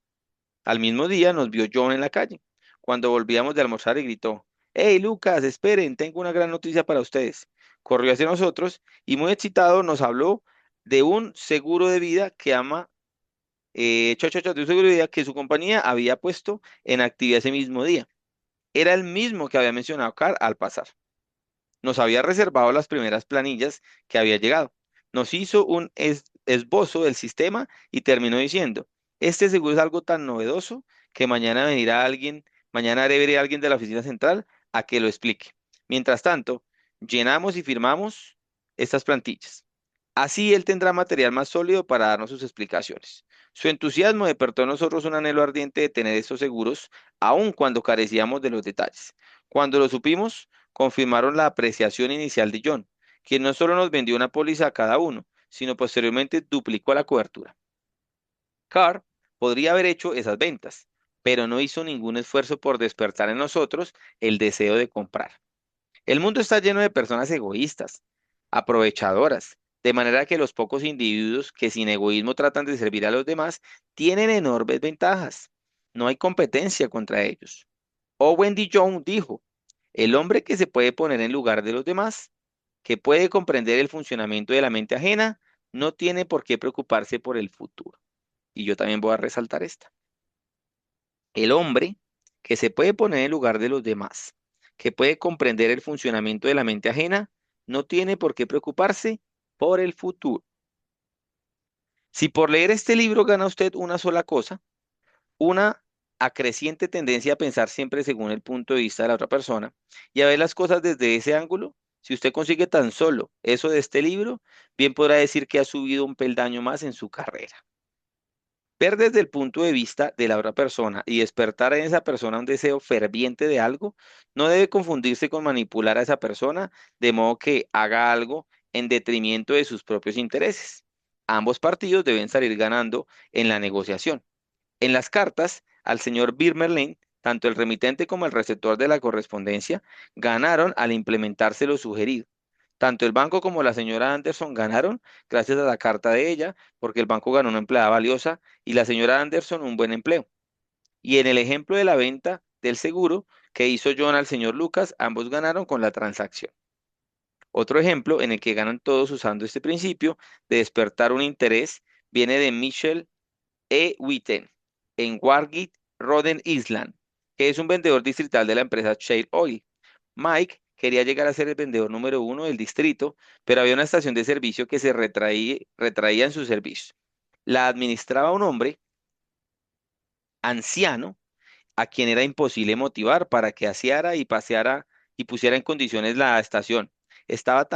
Al mismo día nos vio John en la calle, cuando volvíamos de almorzar y gritó, «Hey, Lucas, esperen, tengo una gran noticia para ustedes». Corrió hacia nosotros y muy excitado nos habló de un seguro de vida que de un seguro de vida que su compañía había puesto en actividad ese mismo día. Era el mismo que había mencionado Carl al pasar. Nos había reservado las primeras planillas que había llegado. Nos hizo un esbozo del sistema y terminó diciendo, este seguro es algo tan novedoso que mañana haré ver a alguien de la oficina central a que lo explique. Mientras tanto, llenamos y firmamos estas plantillas. Así él tendrá material más sólido para darnos sus explicaciones. Su entusiasmo despertó en nosotros un anhelo ardiente de tener estos seguros, aun cuando carecíamos de los detalles. Cuando lo supimos, confirmaron la apreciación inicial de John, quien no solo nos vendió una póliza a cada uno, sino posteriormente duplicó la cobertura. Carr podría haber hecho esas ventas, pero no hizo ningún esfuerzo por despertar en nosotros el deseo de comprar. El mundo está lleno de personas egoístas, aprovechadoras, de manera que los pocos individuos que sin egoísmo tratan de servir a los demás tienen enormes ventajas. No hay competencia contra ellos. Owen D. Jones dijo, el hombre que se puede poner en lugar de los demás, que puede comprender el funcionamiento de la mente ajena, no tiene por qué preocuparse por el futuro. Y yo también voy a resaltar esta. El hombre que se puede poner en lugar de los demás, que puede comprender el funcionamiento de la mente ajena, no tiene por qué preocuparse por el futuro. Si por leer este libro gana usted una sola cosa, una acreciente tendencia a pensar siempre según el punto de vista de la otra persona y a ver las cosas desde ese ángulo, si usted consigue tan solo eso de este libro, bien podrá decir que ha subido un peldaño más en su carrera. Ver desde el punto de vista de la otra persona y despertar en esa persona un deseo ferviente de algo, no debe confundirse con manipular a esa persona de modo que haga algo en detrimento de sus propios intereses. Ambos partidos deben salir ganando en la negociación. En las cartas al señor Birmerlin, tanto el remitente como el receptor de la correspondencia ganaron al implementarse lo sugerido. Tanto el banco como la señora Anderson ganaron gracias a la carta de ella, porque el banco ganó una empleada valiosa y la señora Anderson un buen empleo. Y en el ejemplo de la venta del seguro que hizo John al señor Lucas, ambos ganaron con la transacción. Otro ejemplo en el que ganan todos usando este principio de despertar un interés viene de Michel E. Witten en Wargate, Rhode Island, que es un vendedor distrital de la empresa Shell Oil. Mike quería llegar a ser el vendedor número uno del distrito, pero había una estación de servicio que se retraía en su servicio. La administraba un hombre anciano a quien era imposible motivar para que aseara y paseara y pusiera en condiciones la estación. Estaba en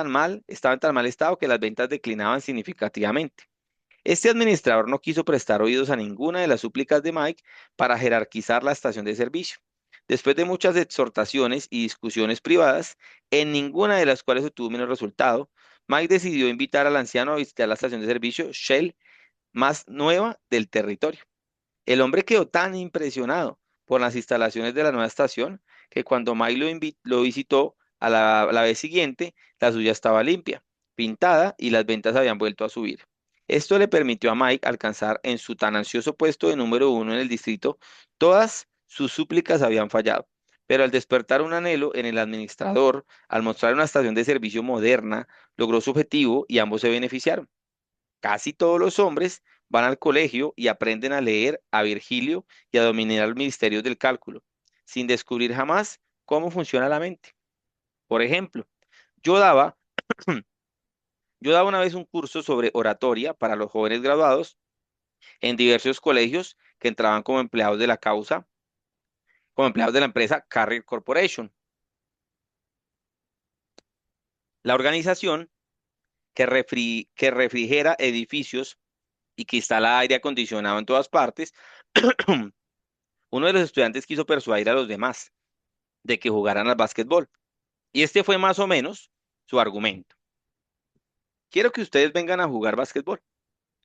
tan mal estado que las ventas declinaban significativamente. Este administrador no quiso prestar oídos a ninguna de las súplicas de Mike para jerarquizar la estación de servicio. Después de muchas exhortaciones y discusiones privadas, en ninguna de las cuales obtuvo menos resultado, Mike decidió invitar al anciano a visitar la estación de servicio Shell más nueva del territorio. El hombre quedó tan impresionado por las instalaciones de la nueva estación que cuando Mike lo visitó la vez siguiente, la suya estaba limpia, pintada y las ventas habían vuelto a subir. Esto le permitió a Mike alcanzar en su tan ansioso puesto de número uno en el distrito. Todas sus súplicas habían fallado, pero al despertar un anhelo en el administrador, al mostrar una estación de servicio moderna, logró su objetivo y ambos se beneficiaron. Casi todos los hombres van al colegio y aprenden a leer a Virgilio y a dominar los misterios del cálculo, sin descubrir jamás cómo funciona la mente. Por ejemplo, yo daba, yo daba una vez un curso sobre oratoria para los jóvenes graduados en diversos colegios que entraban como empleados de la causa, como empleados de la empresa Carrier Corporation, la organización que refrigera edificios y que instala aire acondicionado en todas partes. Uno de los estudiantes quiso persuadir a los demás de que jugaran al básquetbol. Y este fue más o menos su argumento. Quiero que ustedes vengan a jugar básquetbol.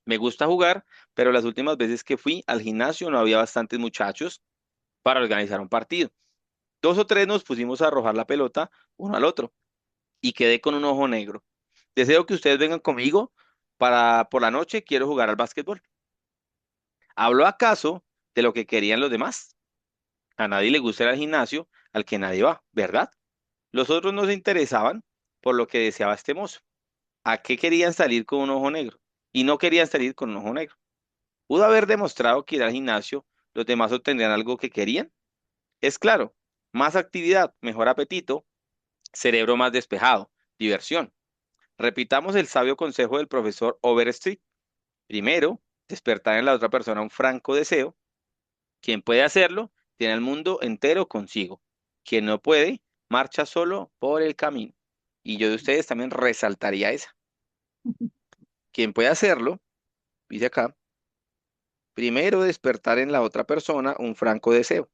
Me gusta jugar, pero las últimas veces que fui al gimnasio no había bastantes muchachos para organizar un partido. Dos o tres nos pusimos a arrojar la pelota uno al otro y quedé con un ojo negro. Deseo que ustedes vengan conmigo para por la noche quiero jugar al básquetbol. ¿Habló acaso de lo que querían los demás? A nadie le gusta ir al gimnasio al que nadie va, ¿verdad? Los otros no se interesaban por lo que deseaba este mozo. ¿A qué querían salir con un ojo negro? Y no querían salir con un ojo negro. ¿Pudo haber demostrado que ir al gimnasio los demás obtendrían algo que querían? Es claro, más actividad, mejor apetito, cerebro más despejado, diversión. Repitamos el sabio consejo del profesor Overstreet. Primero, despertar en la otra persona un franco deseo. Quien puede hacerlo, tiene el mundo entero consigo. Quien no puede, marcha solo por el camino. Y yo de ustedes también resaltaría esa. Quien puede hacerlo, dice acá, primero despertar en la otra persona un franco deseo.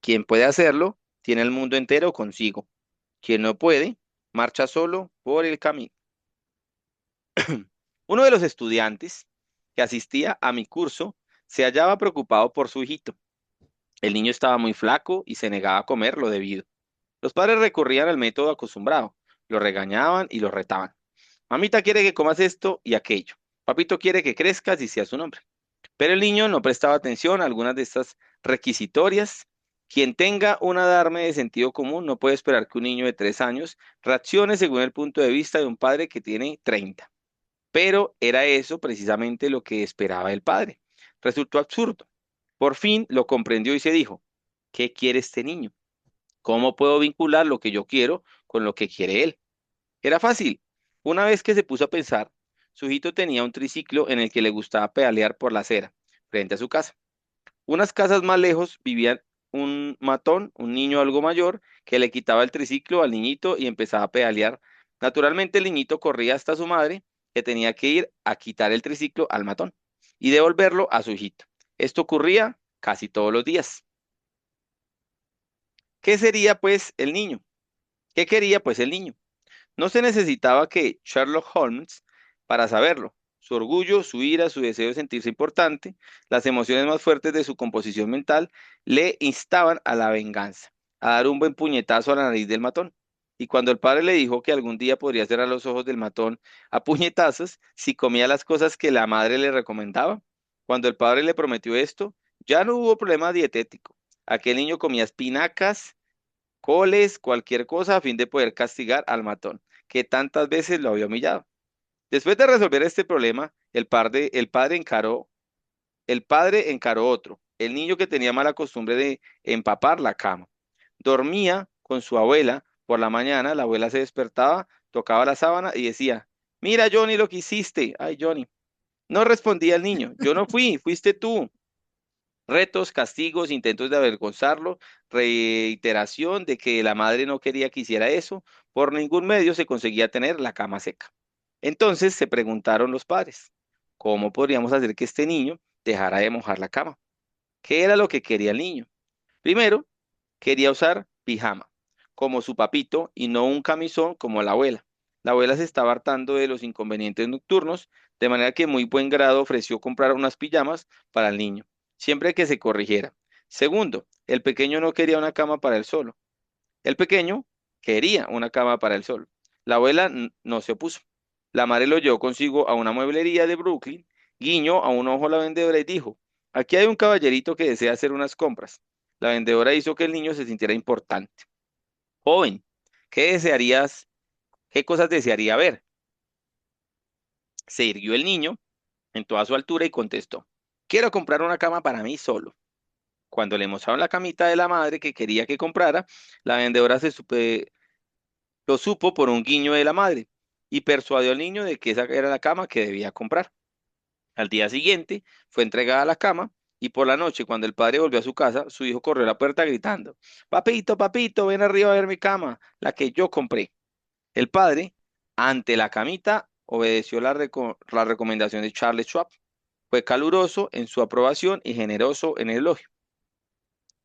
Quien puede hacerlo, tiene el mundo entero consigo. Quien no puede, marcha solo por el camino. Uno de los estudiantes que asistía a mi curso se hallaba preocupado por su hijito. El niño estaba muy flaco y se negaba a comer lo debido. Los padres recurrían al método acostumbrado, lo regañaban y lo retaban. Mamita quiere que comas esto y aquello. Papito quiere que crezcas y seas un hombre. Pero el niño no prestaba atención a algunas de estas requisitorias. Quien tenga un adarme de sentido común no puede esperar que un niño de 3 años reaccione según el punto de vista de un padre que tiene 30. Pero era eso precisamente lo que esperaba el padre. Resultó absurdo. Por fin lo comprendió y se dijo, ¿qué quiere este niño? ¿Cómo puedo vincular lo que yo quiero con lo que quiere él? Era fácil. Una vez que se puso a pensar, su hijito tenía un triciclo en el que le gustaba pedalear por la acera, frente a su casa. Unas casas más lejos vivía un matón, un niño algo mayor, que le quitaba el triciclo al niñito y empezaba a pedalear. Naturalmente el niñito corría hasta su madre, que tenía que ir a quitar el triciclo al matón y devolverlo a su hijito. Esto ocurría casi todos los días. ¿Qué sería pues el niño? ¿Qué quería pues el niño? No se necesitaba que Sherlock Holmes para saberlo. Su orgullo, su ira, su deseo de sentirse importante, las emociones más fuertes de su composición mental le instaban a la venganza, a dar un buen puñetazo a la nariz del matón. Y cuando el padre le dijo que algún día podría cerrar los ojos del matón a puñetazos si comía las cosas que la madre le recomendaba, cuando el padre le prometió esto, ya no hubo problema dietético. Aquel niño comía espinacas, coles, cualquier cosa a fin de poder castigar al matón. que tantas veces lo había humillado. Después de resolver este problema, el padre encaró otro, el niño que tenía mala costumbre de empapar la cama. Dormía con su abuela. Por la mañana, la abuela se despertaba, tocaba la sábana y decía, mira, Johnny, lo que hiciste. Ay, Johnny. No respondía el niño, yo no fui, fuiste tú. Retos, castigos, intentos de avergonzarlo, reiteración de que la madre no quería que hiciera eso, por ningún medio se conseguía tener la cama seca. Entonces se preguntaron los padres, ¿cómo podríamos hacer que este niño dejara de mojar la cama? ¿Qué era lo que quería el niño? Primero, quería usar pijama, como su papito, y no un camisón como la abuela. La abuela se estaba hartando de los inconvenientes nocturnos, de manera que muy buen grado ofreció comprar unas pijamas para el niño, siempre que se corrigiera. Segundo, el pequeño no quería una cama para él solo. El pequeño quería una cama para él solo. La abuela no se opuso. La madre lo llevó consigo a una mueblería de Brooklyn, guiñó a un ojo a la vendedora y dijo, aquí hay un caballerito que desea hacer unas compras. La vendedora hizo que el niño se sintiera importante. Joven, ¿qué desearías? ¿Qué cosas desearía ver? Se irguió el niño en toda su altura y contestó, quiero comprar una cama para mí solo. Cuando le mostraron la camita de la madre que quería que comprara, la vendedora lo supo por un guiño de la madre y persuadió al niño de que esa era la cama que debía comprar. Al día siguiente fue entregada la cama y por la noche, cuando el padre volvió a su casa, su hijo corrió a la puerta gritando, papito, papito, ven arriba a ver mi cama, la que yo compré. El padre, ante la camita, obedeció la recomendación de Charles Schwab. Fue caluroso en su aprobación y generoso en el elogio.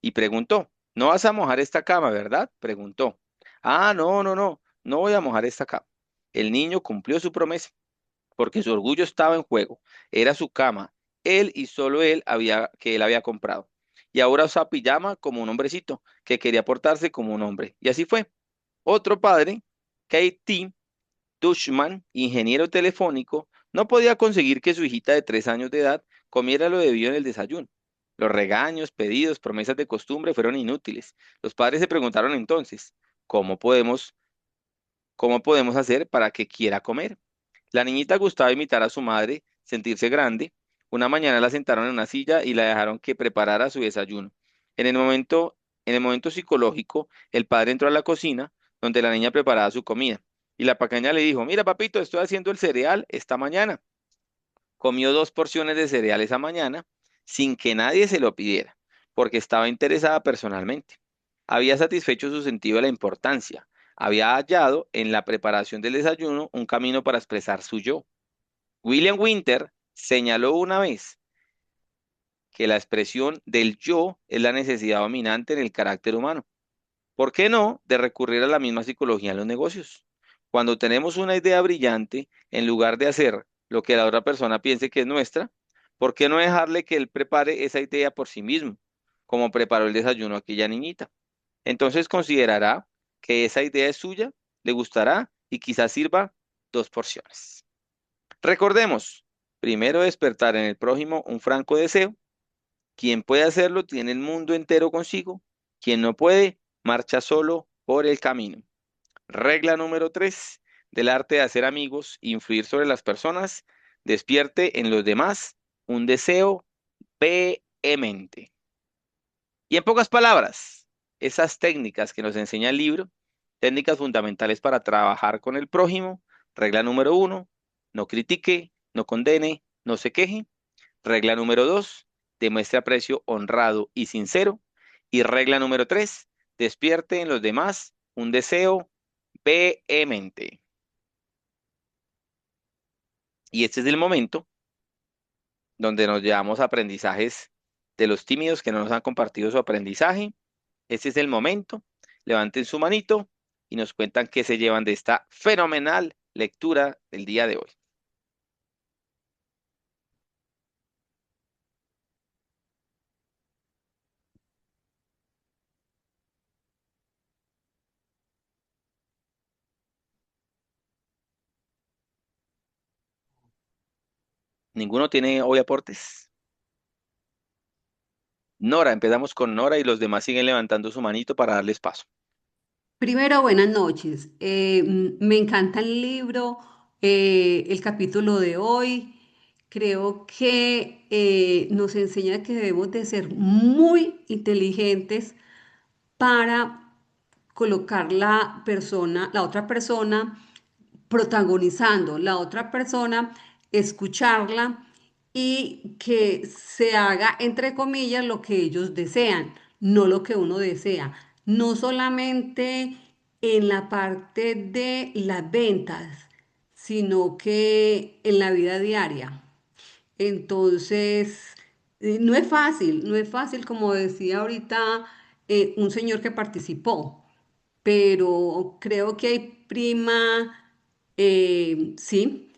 Y preguntó, ¿no vas a mojar esta cama, verdad? Preguntó. Ah, no, no, no, no voy a mojar esta cama. El niño cumplió su promesa, porque su orgullo estaba en juego. Era su cama, él y solo que él había comprado. Y ahora usa pijama como un hombrecito, que quería portarse como un hombre. Y así fue. Otro padre, K.T. Tushman, ingeniero telefónico, no podía conseguir que su hijita de 3 años de edad comiera lo debido en el desayuno. Los regaños, pedidos, promesas de costumbre fueron inútiles. Los padres se preguntaron entonces, ¿cómo podemos, cómo podemos hacer para que quiera comer? La niñita gustaba imitar a su madre, sentirse grande. Una mañana la sentaron en una silla y la dejaron que preparara su desayuno. En el momento, en el momento psicológico, el padre entró a la cocina donde la niña preparaba su comida. Y la pequeña le dijo, mira, papito, estoy haciendo el cereal esta mañana. Comió 2 porciones de cereal esa mañana sin que nadie se lo pidiera, porque estaba interesada personalmente. Había satisfecho su sentido de la importancia. Había hallado en la preparación del desayuno un camino para expresar su yo. William Winter señaló una vez que la expresión del yo es la necesidad dominante en el carácter humano. ¿Por qué no de recurrir a la misma psicología en los negocios? Cuando tenemos una idea brillante, en lugar de hacer lo que la otra persona piense que es nuestra, ¿por qué no dejarle que él prepare esa idea por sí mismo, como preparó el desayuno a aquella niñita? Entonces considerará que esa idea es suya, le gustará y quizás sirva 2 porciones. Recordemos, primero despertar en el prójimo un franco deseo. Quien puede hacerlo tiene el mundo entero consigo. Quien no puede, marcha solo por el camino. Regla número 3 del arte de hacer amigos, influir sobre las personas, despierte en los demás un deseo vehemente. Y en pocas palabras, esas técnicas que nos enseña el libro, técnicas fundamentales para trabajar con el prójimo. Regla número 1, no critique, no condene, no se queje. Regla número 2, demuestre aprecio honrado y sincero. Y regla número 3, despierte en los demás un deseo vehemente. Y este es el momento donde nos llevamos aprendizajes de los tímidos que no nos han compartido su aprendizaje. Este es el momento. Levanten su manito y nos cuentan qué se llevan de esta fenomenal lectura del día de hoy. ¿Ninguno tiene hoy aportes? Nora, empezamos con Nora y los demás siguen levantando su manito para darles paso. Primero, buenas noches. Me encanta el libro, el capítulo de hoy. Creo que nos enseña que debemos de ser muy inteligentes para colocar la otra persona protagonizando, la otra persona escucharla y que se haga, entre comillas, lo que ellos desean, no lo que uno desea. No solamente en la parte de las ventas, sino que en la vida diaria. Entonces, no es fácil, no es fácil, como decía ahorita un señor que participó, pero creo que hay prima, sí,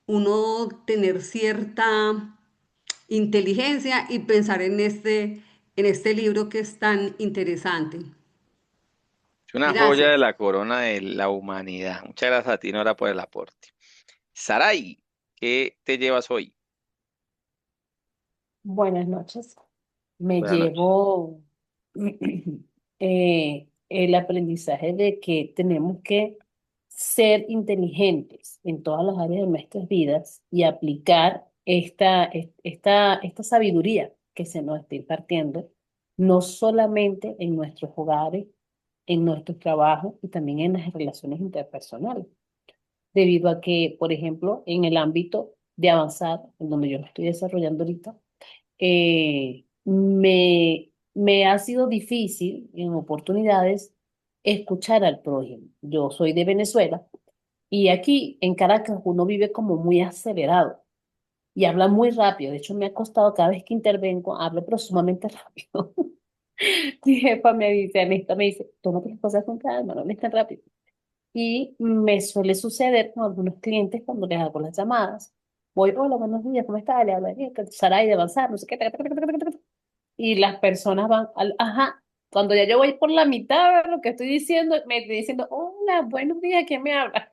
uno tener cierta inteligencia y pensar en este libro que es tan interesante. Es una joya de Gracias. la corona de la humanidad. Muchas gracias a ti, Nora, por el aporte. Saray, ¿qué te llevas hoy? Buenas noches. Me Buenas noches. llevo el aprendizaje de que tenemos que ser inteligentes en todas las áreas de nuestras vidas y aplicar esta sabiduría que se nos está impartiendo, no solamente en nuestros hogares, en nuestros trabajos y también en las relaciones interpersonales. Debido a que, por ejemplo, en el ámbito de avanzar, en donde yo me estoy desarrollando ahorita, me ha sido difícil en oportunidades escuchar al prójimo. Yo soy de Venezuela y aquí en Caracas uno vive como muy acelerado y habla muy rápido. De hecho, me ha costado cada vez que intervengo, hablo pero sumamente rápido. Mi jefa me dice, Anita me dice, tómate las cosas con calma, no hables tan rápido. Y me suele suceder con algunos clientes cuando les hago las llamadas. Voy, hola, buenos días, ¿cómo está? Le habla Saray de Avanzar, no sé qué. Y las personas van ajá. Cuando ya yo voy por la mitad de lo que estoy diciendo, me estoy diciendo, hola, buenos días, ¿quién me habla?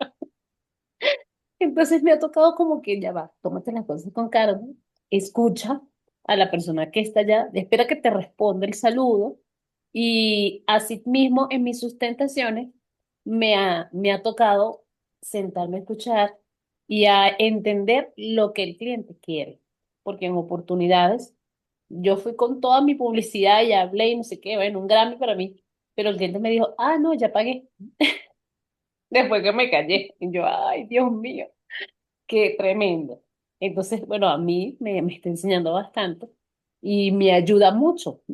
Entonces me ha tocado como que ya va, tómate las cosas con calma, escucha a la persona que está allá, espera que te responda el saludo y así mismo en mis sustentaciones me ha tocado sentarme a escuchar y a entender lo que el cliente quiere, porque en oportunidades yo fui con toda mi publicidad y hablé y no sé qué, bueno, un Grammy para mí, pero el cliente me dijo, ah, no, ya pagué, después que me callé, y yo, ay, Dios mío. Qué tremendo. Entonces, bueno, a mí me está enseñando bastante y me ayuda mucho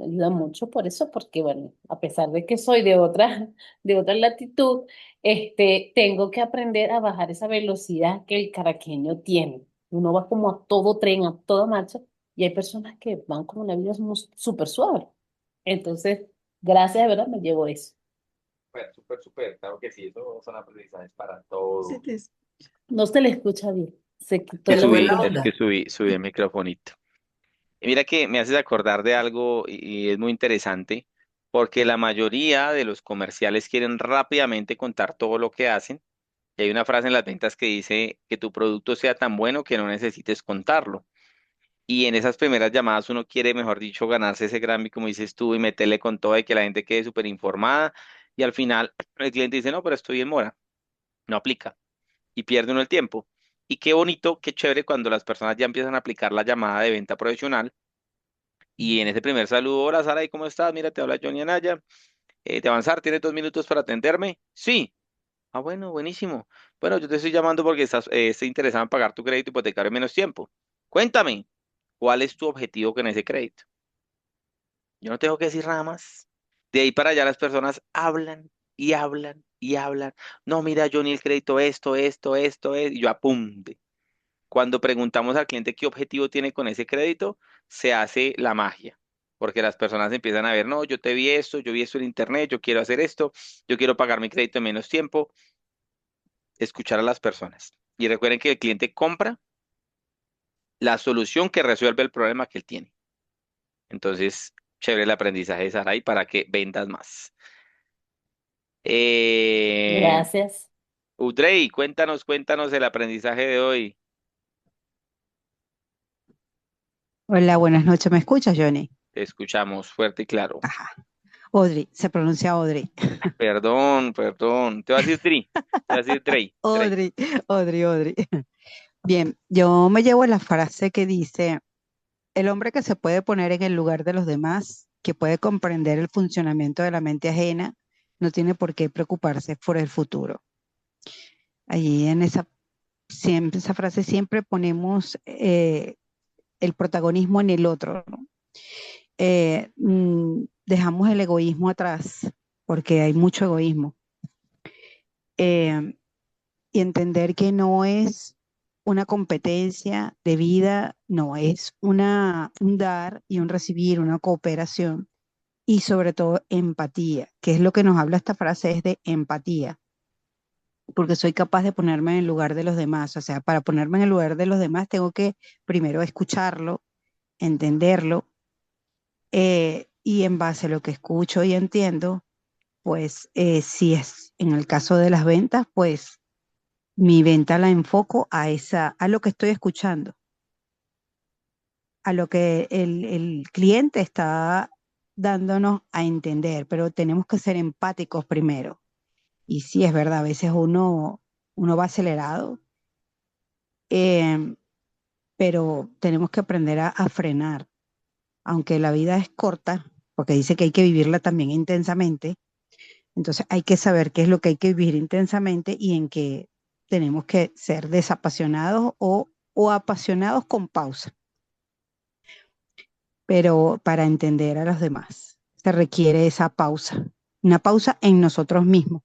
por eso, porque bueno, a pesar de que soy de otra latitud, tengo que aprender a bajar esa velocidad que el caraqueño tiene. Uno va como a todo tren, a toda marcha, y hay personas que van con una vida súper suave. Entonces, gracias, de verdad, me llevo eso. Súper, súper, súper. Claro que sí, eso son aprendizajes para Se todo. te No se le escucha bien, se quitó Que Se el fue subí, la micrófono. es que onda. subí el microfonito. Y mira que me haces acordar de algo y es muy interesante porque la mayoría de los comerciales quieren rápidamente contar todo lo que hacen. Y hay una frase en las ventas que dice que tu producto sea tan bueno que no necesites contarlo. Y en esas primeras llamadas uno quiere, mejor dicho, ganarse ese Grammy, como dices tú, y meterle con todo y que la gente quede súper informada. Y al final el cliente dice, no, pero estoy en mora. No aplica. Y pierde uno el tiempo. Y qué bonito, qué chévere cuando las personas ya empiezan a aplicar la llamada de venta profesional. Y en ese primer saludo, hola Sara, ¿y cómo estás? Mira, te habla Johnny Anaya. De avanzar, ¿tienes 2 minutos para atenderme? Sí. Ah, bueno, buenísimo. Bueno, yo te estoy llamando porque estoy interesado en pagar tu crédito hipotecario en menos tiempo. Cuéntame, ¿cuál es tu objetivo con ese crédito? Yo no tengo que decir nada más. De ahí para allá las personas hablan y hablan y hablan. No, mira, Johnny, el crédito, esto, y yo apunte. Cuando preguntamos al cliente qué objetivo tiene con ese crédito, se hace la magia. Porque las personas empiezan a ver, no, yo te vi esto, yo vi esto en internet, yo quiero hacer esto, yo quiero pagar mi crédito en menos tiempo. Escuchar a las personas. Y recuerden que el cliente compra la solución que resuelve el problema que él tiene. Entonces, chévere el aprendizaje de Sarai para que vendas más. Eh, Gracias. Udrey, cuéntanos el aprendizaje de hoy. Hola, buenas noches. ¿Me escuchas, Johnny? Te escuchamos fuerte y claro. Ajá. Audrey, se pronuncia Audrey. Perdón, perdón. Te voy a decir Dri. Te voy a decir Drey. Drey. Audrey, Audrey, Audrey. Bien, yo me llevo la frase que dice, el hombre que se puede poner en el lugar de los demás, que puede comprender el funcionamiento de la mente ajena, no tiene por qué preocuparse por el futuro. Allí en esa frase siempre ponemos el protagonismo en el otro, ¿no? Dejamos el egoísmo atrás, porque hay mucho egoísmo. Eh, y entender que no es una competencia de vida, no, es un dar y un recibir, una cooperación y sobre todo empatía, que es lo que nos habla esta frase, es de empatía, porque soy capaz de ponerme en el lugar de los demás, o sea, para ponerme en el lugar de los demás tengo que primero escucharlo, entenderlo, y en base a lo que escucho y entiendo, pues si es en el caso de las ventas, pues mi venta la enfoco a lo que estoy escuchando, a lo que el cliente está dándonos a entender, pero tenemos que ser empáticos primero. Y sí, es verdad, a veces uno va acelerado, em, pero tenemos que aprender a frenar, aunque la vida es corta, porque dice que hay que vivirla también intensamente. Entonces hay que saber qué es lo que hay que vivir intensamente y en qué tenemos que ser desapasionados o apasionados con pausa, pero para entender a los demás se requiere esa pausa, una pausa en nosotros mismos,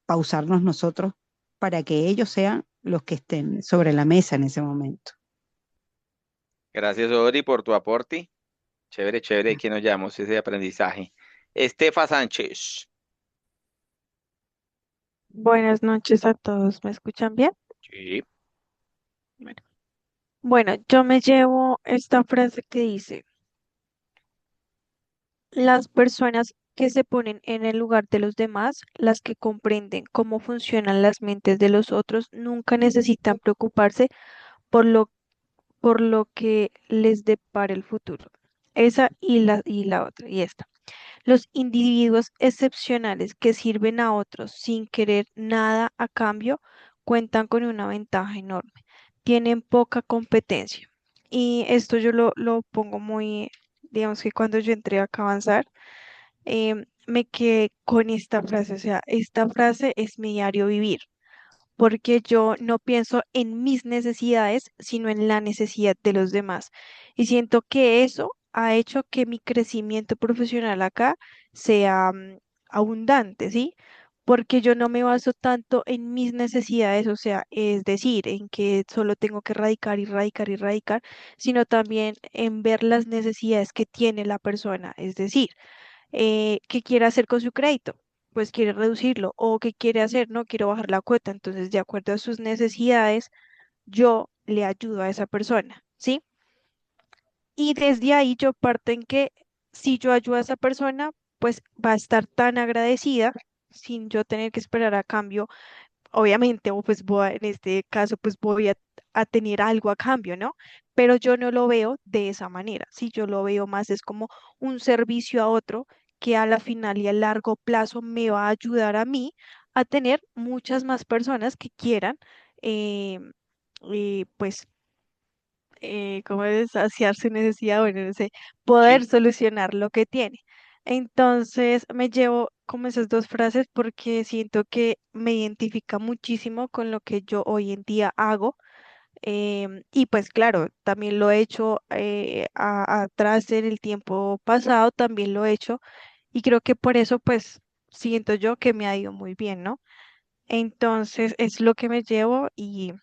pausarnos nosotros para que ellos sean los que estén sobre la mesa en ese momento. Gracias, Ori, por tu aporte. Chévere, chévere que nos llamamos ese aprendizaje. Estefa Sánchez. Buenas noches a todos, ¿me escuchan bien? Sí. Bueno, bueno, yo me llevo esta frase que dice, las personas que se ponen en el lugar de los demás, las que comprenden cómo funcionan las mentes de los otros, nunca necesitan preocuparse por por lo que les depara el futuro. Esa y la otra, y esta. Los individuos excepcionales que sirven a otros sin querer nada a cambio cuentan con una ventaja enorme. Tienen poca competencia. Y esto yo lo pongo muy, digamos que cuando yo entré acá a avanzar, me quedé con esta frase. O sea, esta frase es mi diario vivir porque yo no pienso en mis necesidades, sino en la necesidad de los demás. Y siento que eso ha hecho que mi crecimiento profesional acá sea abundante, ¿sí? Porque yo no me baso tanto en mis necesidades, o sea, es decir, en que solo tengo que radicar y radicar y radicar, sino también en ver las necesidades que tiene la persona, es decir, qué quiere hacer con su crédito, pues quiere reducirlo, o qué quiere hacer, no quiero bajar la cuota, entonces de acuerdo a sus necesidades, yo le ayudo a esa persona, ¿sí? Y desde ahí yo parto en que si yo ayudo a esa persona, pues va a estar tan agradecida sin yo tener que esperar a cambio, obviamente, o pues en este caso, pues a tener algo a cambio, ¿no? Pero yo no lo veo de esa manera, si yo lo veo más es como un servicio a otro que a la final y a largo plazo me va a ayudar a mí a tener muchas más personas que quieran, eh, pues, ¿cómo es? Saciar su necesidad, bueno, no sé, poder Sí. solucionar lo que tiene. Entonces me llevo como esas dos frases porque siento que me identifica muchísimo con lo que yo hoy en día hago. Y pues claro, también lo he hecho atrás en el tiempo pasado, también lo he hecho y creo que por eso pues siento yo que me ha ido muy bien, ¿no? Entonces es lo que me llevo y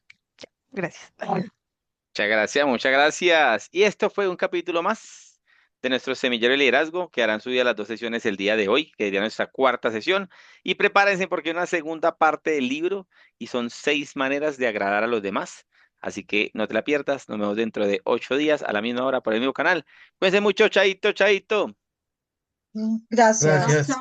gracias. Muchas gracias, muchas gracias. Y esto fue un capítulo más de nuestro semillero de liderazgo que harán su día las dos sesiones el día de hoy, que sería nuestra cuarta sesión. Y prepárense porque hay una segunda parte del libro y son 6 maneras de agradar a los demás. Así que no te la pierdas. Nos vemos dentro de 8 días a la misma hora por el mismo canal. Cuídense mucho, chaito, chaito. Gracias. Gracias.